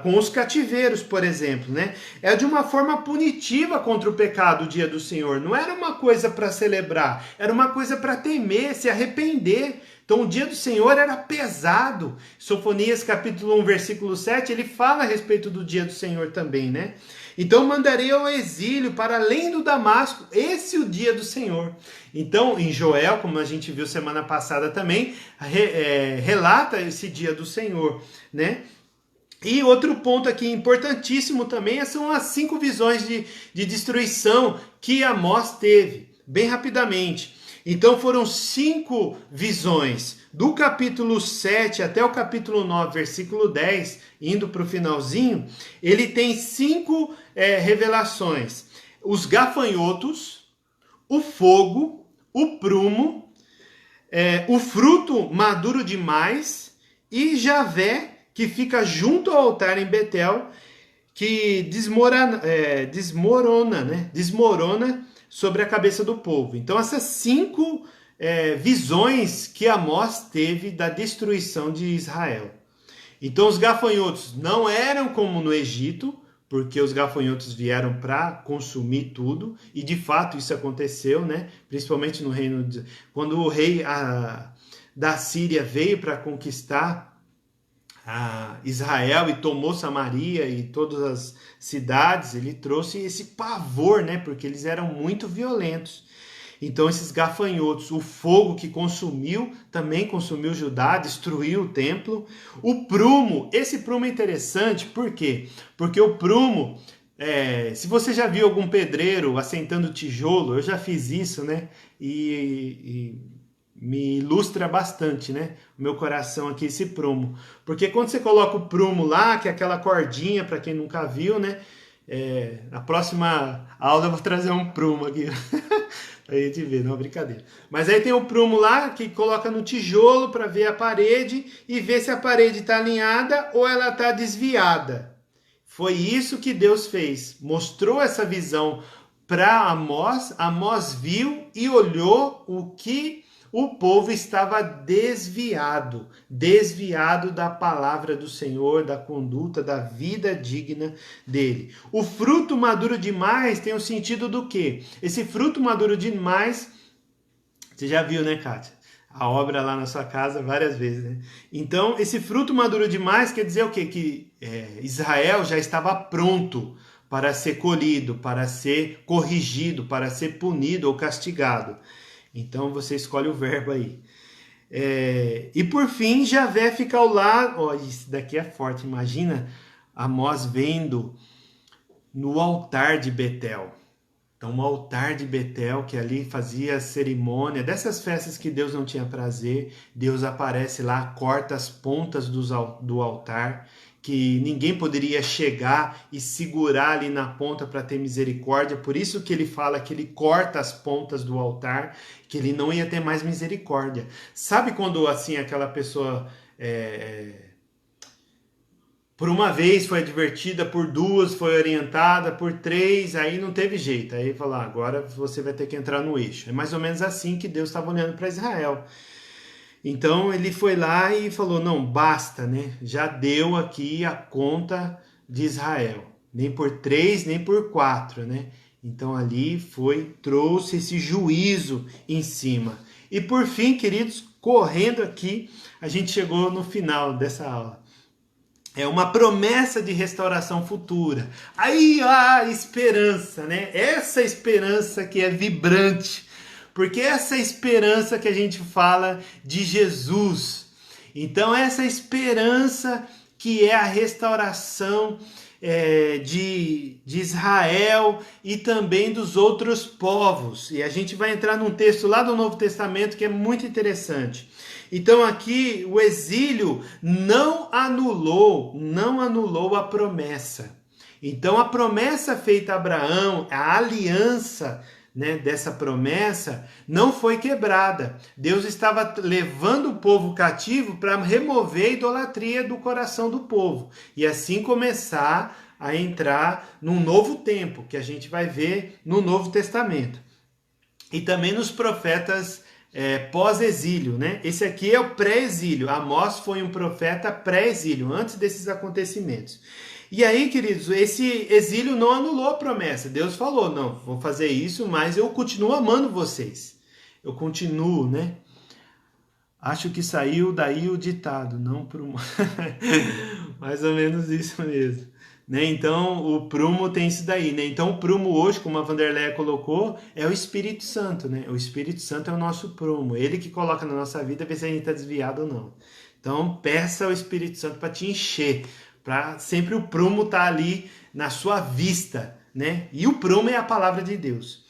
com os cativeiros, por exemplo, né? É de uma forma punitiva contra o pecado o dia do Senhor, não era uma coisa para celebrar, era uma coisa para temer, se arrepender. Então o dia do Senhor era pesado. Sofonias capítulo 1, versículo 7, ele fala a respeito do dia do Senhor também, né? Então mandarei ao exílio para além do Damasco, esse é o dia do Senhor. Então em Joel, como a gente viu semana passada também, relata esse dia do Senhor, né? E outro ponto aqui importantíssimo também são as 5 visões de destruição que Amós teve, bem rapidamente. Então foram 5 visões, do capítulo 7 até o capítulo 9, versículo 10, indo para o finalzinho, ele tem 5 revelações: os gafanhotos, o fogo, o prumo, o fruto maduro demais e Javé, que fica junto ao altar em Betel, que desmorona sobre a cabeça do povo. Então essas 5 visões que Amós teve da destruição de Israel. Então os gafanhotos não eram como no Egito, porque os gafanhotos vieram para consumir tudo, e de fato isso aconteceu, né? Principalmente no reino quando o rei da Síria veio para conquistar Israel e tomou Samaria e todas as cidades, ele trouxe esse pavor, né? Porque eles eram muito violentos. Então esses gafanhotos, o fogo que também consumiu Judá, destruiu o templo. O prumo, esse prumo é interessante, por quê? Porque o prumo, se você já viu algum pedreiro assentando tijolo, eu já fiz isso, né? E me ilustra bastante, né? O meu coração aqui, esse prumo. Porque quando você coloca o prumo lá, que é aquela cordinha, para quem nunca viu, né? Na próxima aula eu vou trazer um prumo aqui. Pra gente ver, não é brincadeira. Mas aí tem o prumo lá, que coloca no tijolo para ver a parede e ver se a parede está alinhada ou ela está desviada. Foi isso que Deus fez. Mostrou essa visão para Amós. Amós viu e olhou o que o povo estava desviado da palavra do Senhor, da conduta, da vida digna dele. O fruto maduro demais tem o sentido do quê? Esse fruto maduro demais, você já viu, né, Kátia? a obra lá na sua casa várias vezes, né? Então, esse fruto maduro demais quer dizer o quê? Que Israel já estava pronto para ser colhido, para ser corrigido, para ser punido ou castigado. Então, você escolhe o verbo aí. E por fim, Javé fica ao lado. Oh, isso daqui é forte, imagina Amós vendo no altar de Betel. Então, o altar de Betel, que ali fazia cerimônia, dessas festas que Deus não tinha prazer, Deus aparece lá, corta as pontas do altar, que ninguém poderia chegar e segurar ali na ponta para ter misericórdia. Por isso que ele fala que ele corta as pontas do altar, que ele não ia ter mais misericórdia. Sabe quando assim aquela pessoa por uma vez foi advertida, por duas foi orientada, por três, aí não teve jeito. Aí falou, agora você vai ter que entrar no eixo. É mais ou menos assim que Deus estava olhando para Israel. Então ele foi lá e falou, não, basta, né? Já deu aqui a conta de Israel. Nem por 3, nem por 4, né? Então ali trouxe esse juízo em cima. E por fim, queridos, correndo aqui, a gente chegou no final dessa aula. É uma promessa de restauração futura. Aí a esperança, né? Essa esperança que é vibrante. Porque essa esperança que a gente fala de Jesus. Então, essa esperança que é a restauração de Israel e também dos outros povos. E a gente vai entrar num texto lá do Novo Testamento que é muito interessante. Então aqui o exílio não anulou a promessa. Então a promessa feita a Abraão, a aliança, né, dessa promessa não foi quebrada. Deus estava levando o povo cativo para remover a idolatria do coração do povo e assim começar a entrar num novo tempo que a gente vai ver no Novo Testamento e também nos profetas pós-exílio, né? Esse aqui é o pré-exílio. Amós foi um profeta pré-exílio, antes desses acontecimentos. E aí, queridos, esse exílio não anulou a promessa. Deus falou, não, vou fazer isso, mas eu continuo amando vocês. Eu continuo, né? Acho que saiu daí o ditado, não prumo. Mais ou menos isso mesmo. Né? Então, o prumo tem isso daí. Né? Então, o prumo hoje, como a Vanderleia colocou, é o Espírito Santo. Né? O Espírito Santo é o nosso prumo. Ele que coloca na nossa vida, ver se a gente está desviado ou não. Então, peça ao Espírito Santo para te encher. Para sempre o prumo estar ali na sua vista. Né? E o prumo é a palavra de Deus.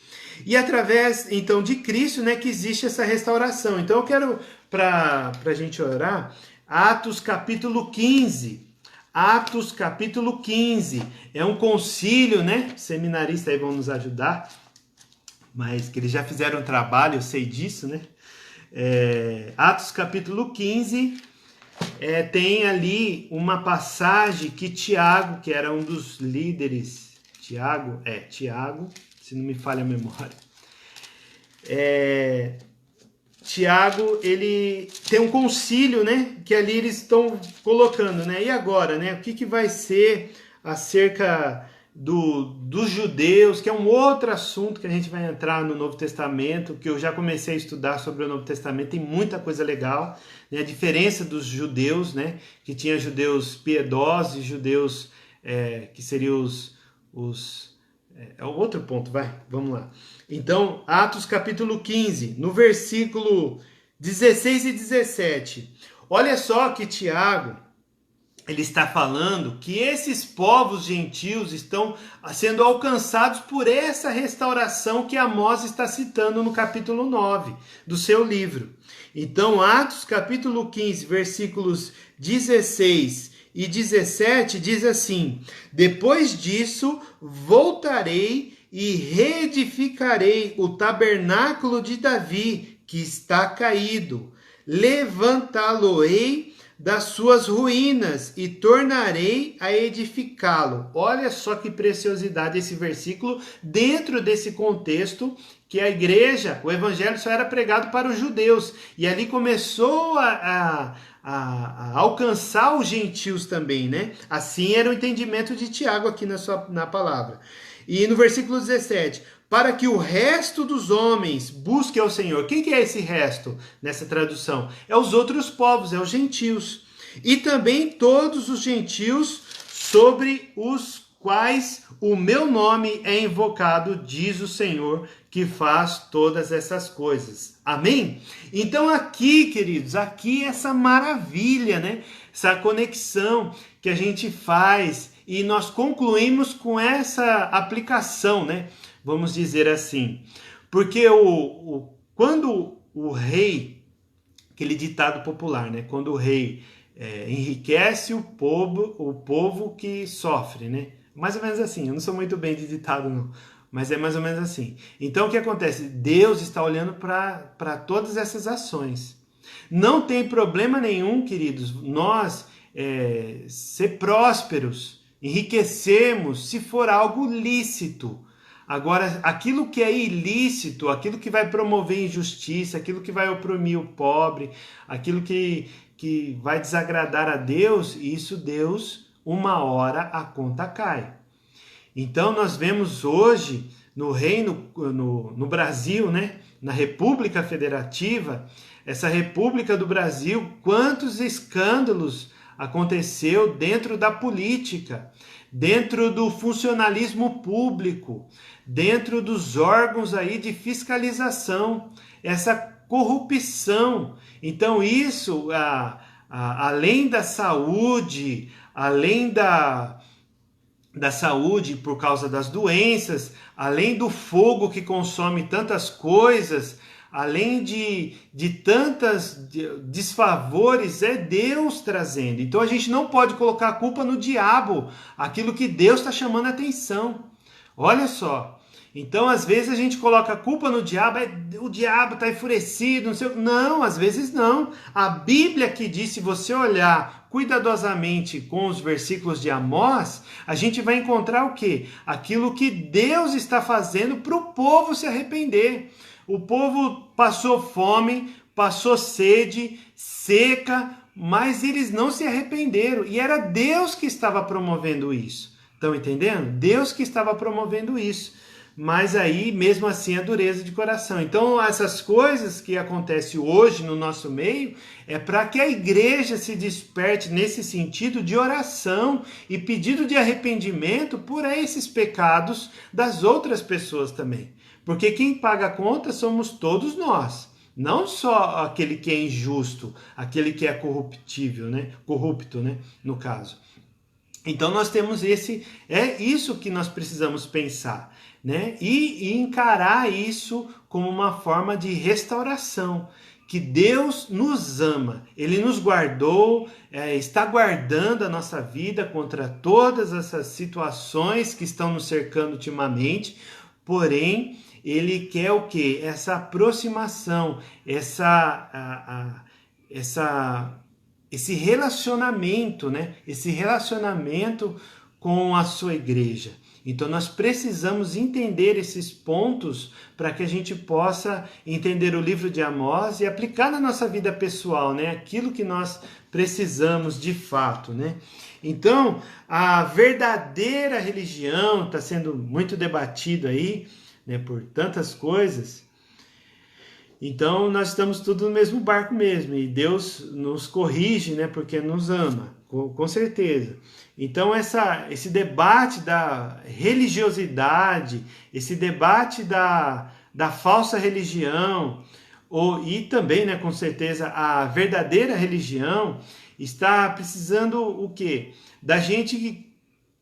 E através, então, de Cristo, né, que existe essa restauração. Então, eu quero, para a gente orar, Atos capítulo 15. Atos capítulo 15. É um concílio, né? Seminaristas aí vão nos ajudar. Mas que eles já fizeram um trabalho, eu sei disso, né? Atos capítulo 15. Tem ali uma passagem que Tiago, que era um dos líderes, Tiago, se não me falha a memória, Tiago, ele tem um concílio, né, que ali eles estão colocando, né, e agora, né, o que vai ser acerca dos judeus, que é um outro assunto que a gente vai entrar no Novo Testamento, que eu já comecei a estudar sobre o Novo Testamento, tem muita coisa legal, né, a diferença dos judeus, né, que tinha judeus piedosos e judeus que seriam outro ponto, vamos lá. Então, Atos capítulo 15, no versículo 16 e 17. Olha só que Tiago, ele está falando que esses povos gentios estão sendo alcançados por essa restauração que Amós está citando no capítulo 9 do seu livro. Então, Atos capítulo 15, versículos 16 e 17 diz assim: depois disso voltarei e reedificarei o tabernáculo de Davi, que está caído. Levantá-lo-ei das suas ruínas e tornarei a edificá-lo. Olha só que preciosidade esse versículo dentro desse contexto que a igreja, o evangelho só era pregado para os judeus. E ali começou a alcançar os gentios também, né? Assim era o entendimento de Tiago aqui na palavra. E no versículo 17, para que o resto dos homens busque ao Senhor. Quem que é esse resto nessa tradução? É os outros povos, é os gentios. E também todos os gentios sobre os quais o meu nome é invocado, diz o Senhor, que faz todas essas coisas. Amém? Então aqui, queridos, aqui essa maravilha, né? Essa conexão que a gente faz e nós concluímos com essa aplicação, né? Vamos dizer assim. Porque quando o rei, aquele ditado popular, né? Quando o rei enriquece o povo que sofre, né? Mais ou menos assim, eu não sou muito bem de ditado não, mas é mais ou menos assim. Então o que acontece? Deus está olhando para todas essas ações. Não tem problema nenhum, queridos, nós ser prósperos, enriquecermos, se for algo lícito. Agora, aquilo que é ilícito, aquilo que vai promover injustiça, aquilo que vai oprimir o pobre, aquilo que vai desagradar a Deus, isso Deus, uma hora a conta cai. Então nós vemos hoje no no Brasil, né, na República Federativa, essa República do Brasil, quantos escândalos aconteceu dentro da política, dentro do funcionalismo público, dentro dos órgãos aí de fiscalização, essa corrupção. Então isso, além da saúde, além da saúde por causa das doenças, além do fogo que consome tantas coisas, além de tantas desfavores, é Deus trazendo. Então a gente não pode colocar a culpa no diabo, aquilo que Deus está chamando a atenção. Olha só. Então, às vezes a gente coloca a culpa no diabo, o diabo está enfurecido, não sei. Não, às vezes não. A Bíblia que diz, se você olhar cuidadosamente com os versículos de Amós, a gente vai encontrar o quê? Aquilo que Deus está fazendo para o povo se arrepender. O povo passou fome, passou sede, seca, mas eles não se arrependeram. E era Deus que estava promovendo isso. Estão entendendo? Deus que estava promovendo isso. Mas aí, mesmo assim, a dureza de coração. Então, essas coisas que acontecem hoje no nosso meio é para que a igreja se desperte nesse sentido de oração e pedido de arrependimento por esses pecados das outras pessoas também. Porque quem paga a conta somos todos nós. Não só aquele que é injusto, aquele que é corruptível, né? Corrupto, né? No caso. Então nós temos isso que nós precisamos pensar, né? E encarar isso como uma forma de restauração, que Deus nos ama, Ele nos guardou, está guardando a nossa vida contra todas essas situações que estão nos cercando ultimamente, porém Ele quer o quê? Essa aproximação, esse relacionamento, né? Esse relacionamento com a sua igreja. Então nós precisamos entender esses pontos para que a gente possa entender o livro de Amós e aplicar na nossa vida pessoal, né? Aquilo que nós precisamos de fato, né? Então, a verdadeira religião está sendo muito debatido aí, né, por tantas coisas. Então, nós estamos tudo no mesmo barco mesmo, e Deus nos corrige, né, porque nos ama, com certeza. Então, esse debate da religiosidade, esse debate da falsa religião, e também, né, com certeza, a verdadeira religião, está precisando o quê? Da gente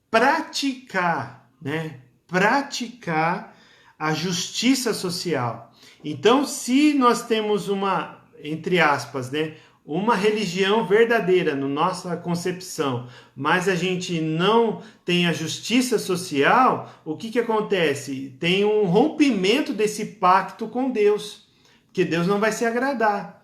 praticar, né, praticar a justiça social. Então, se nós temos uma, entre aspas, né, uma religião verdadeira na nossa concepção, mas a gente não tem a justiça social, o que acontece? Tem um rompimento desse pacto com Deus, porque Deus não vai se agradar.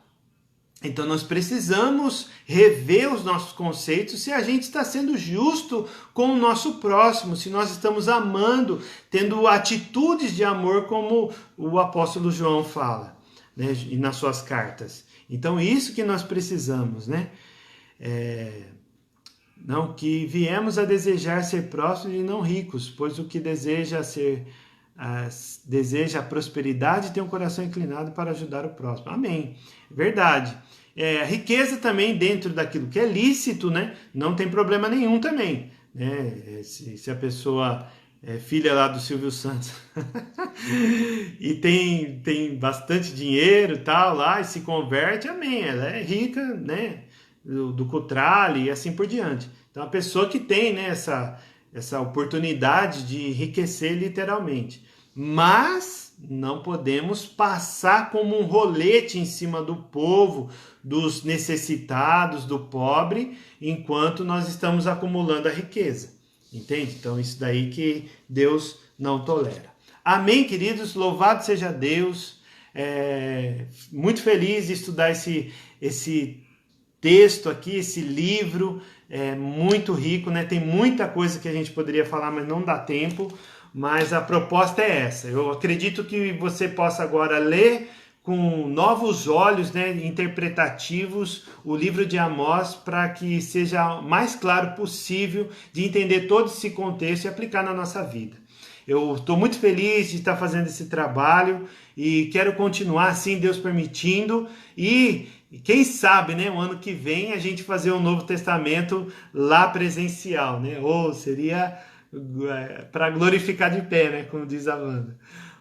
Então nós precisamos rever os nossos conceitos se a gente está sendo justo com o nosso próximo, se nós estamos amando, tendo atitudes de amor como o apóstolo João fala, né, e nas suas cartas. Então isso que nós precisamos, né? Não, que viemos a desejar ser prósperos e não ricos, pois o que deseja ser deseja a prosperidade e tem um coração inclinado para ajudar o próximo. Amém. Verdade. A riqueza também dentro daquilo que é lícito, né? Não tem problema nenhum também. Né? Se a pessoa é filha lá do Silvio Santos e tem bastante dinheiro e tal lá e se converte, amém. Ela é rica, né? Do Cutrale e assim por diante. Então a pessoa que tem, né, essa oportunidade de enriquecer literalmente. Mas não podemos passar como um rolete em cima do povo, dos necessitados, do pobre, enquanto nós estamos acumulando a riqueza. Entende? Então isso daí que Deus não tolera. Amém, queridos? Louvado seja Deus. Muito feliz de estudar esse texto aqui, esse livro, muito rico, né? Tem muita coisa que a gente poderia falar, mas não dá tempo. Mas a proposta é essa. Eu acredito que você possa agora ler com novos olhos, né, interpretativos, o livro de Amós, para que seja o mais claro possível de entender todo esse contexto e aplicar na nossa vida. Eu estou muito feliz de estar fazendo esse trabalho e quero continuar assim, Deus permitindo, e quem sabe, né, o ano que vem a gente fazer um Novo Testamento lá presencial, né? Ou seria para glorificar de pé, né, como diz a Wanda.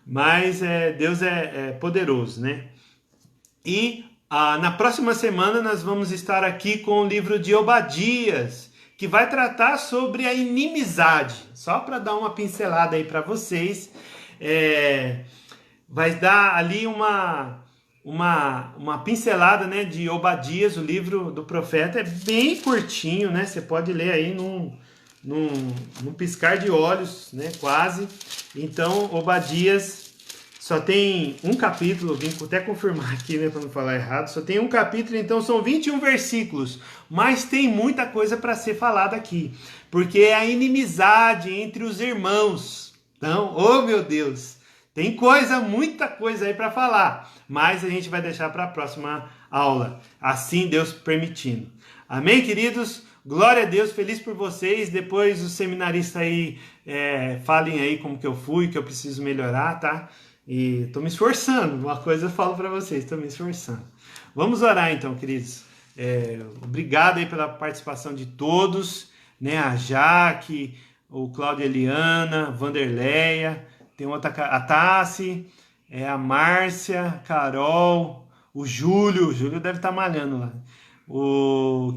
Mas Deus é poderoso, né? E na próxima semana nós vamos estar aqui com o livro de Obadias, que vai tratar sobre a inimizade. Só para dar uma pincelada aí para vocês, vai dar ali uma pincelada, né, de Obadias, o livro do profeta. É bem curtinho, né? Você pode ler aí num piscar de olhos, né, quase. Então, Obadias só tem um capítulo, vim até confirmar aqui, né, para não falar errado, só tem um capítulo, então são 21 versículos, mas tem muita coisa para ser falada aqui, porque é a inimizade entre os irmãos. Então, oh meu Deus, tem muita coisa aí para falar, mas a gente vai deixar para a próxima aula, assim Deus permitindo. Amém, queridos? Glória a Deus, feliz por vocês. Depois os seminaristas aí falem aí como que eu fui, que eu preciso melhorar, tá? E tô me esforçando, uma coisa eu falo para vocês, tô me esforçando. Vamos orar então, queridos. Obrigado aí pela participação de todos, né? A Jaque, o Cláudio Eliana, Vanderleia, tem outra, a Tassi, a Márcia, a Carol, o Júlio deve estar malhando lá.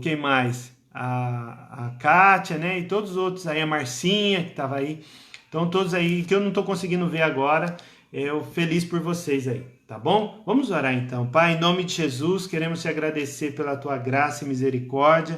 Quem mais? A Kátia, né? E todos os outros aí, a Marcinha, que estava aí. Então, todos aí, que eu não estou conseguindo ver agora, eu feliz por vocês aí, tá bom? Vamos orar então. Pai, em nome de Jesus, queremos te agradecer pela tua graça e misericórdia,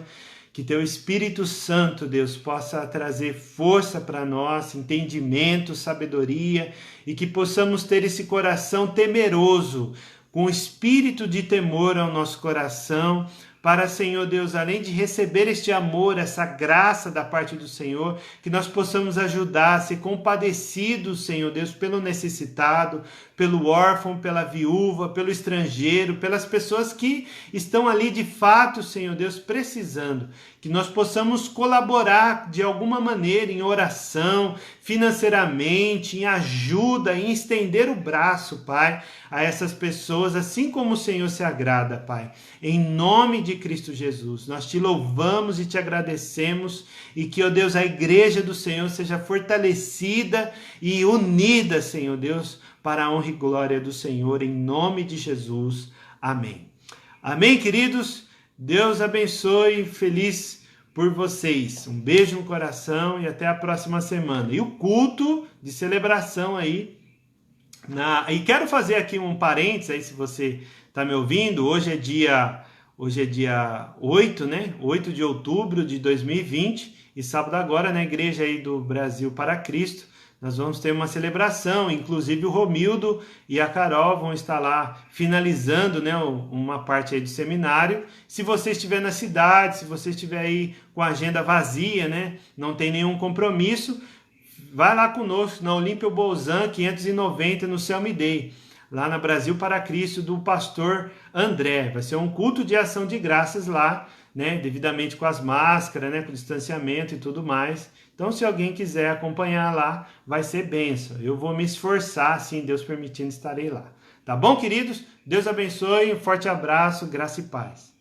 que teu Espírito Santo, Deus, possa trazer força para nós, entendimento, sabedoria, e que possamos ter esse coração temeroso, com espírito de temor ao nosso coração, para, Senhor Deus, além de receber este amor, essa graça da parte do Senhor, que nós possamos ajudar a ser compadecidos, Senhor Deus, pelo necessitado, pelo órfão, pela viúva, pelo estrangeiro, pelas pessoas que estão ali de fato, Senhor Deus, precisando. Que nós possamos colaborar de alguma maneira em oração, financeiramente, em ajuda, em estender o braço, Pai, a essas pessoas, assim como o Senhor se agrada, Pai. Em nome de Cristo Jesus, nós te louvamos e te agradecemos, e que, ó Deus, a igreja do Senhor seja fortalecida e unida, Senhor Deus, para a honra e glória do Senhor, em nome de Jesus. Amém. Amém, queridos? Deus abençoe, feliz por vocês. Um beijo no coração e até a próxima semana. E o culto de celebração aí. E quero fazer aqui um parênteses aí, se você está me ouvindo. Hoje é dia 8, né? 8 de outubro de 2020. E sábado agora, na igreja aí do Brasil para Cristo, nós vamos ter uma celebração, inclusive o Romildo e a Carol vão estar lá finalizando, né, uma parte aí do seminário. Se você estiver na cidade, se você estiver aí com a agenda vazia, né, não tem nenhum compromisso, vai lá conosco na Olímpio Bolzan 590 no Selmi Day, lá na Brasil para Cristo, do pastor André. Vai ser um culto de ação de graças lá, né, devidamente com as máscaras, né, com o distanciamento e tudo mais. Então, se alguém quiser acompanhar lá, vai ser bênção. Eu vou me esforçar, assim, Deus permitindo, estarei lá. Tá bom, queridos? Deus abençoe, um forte abraço, graça e paz.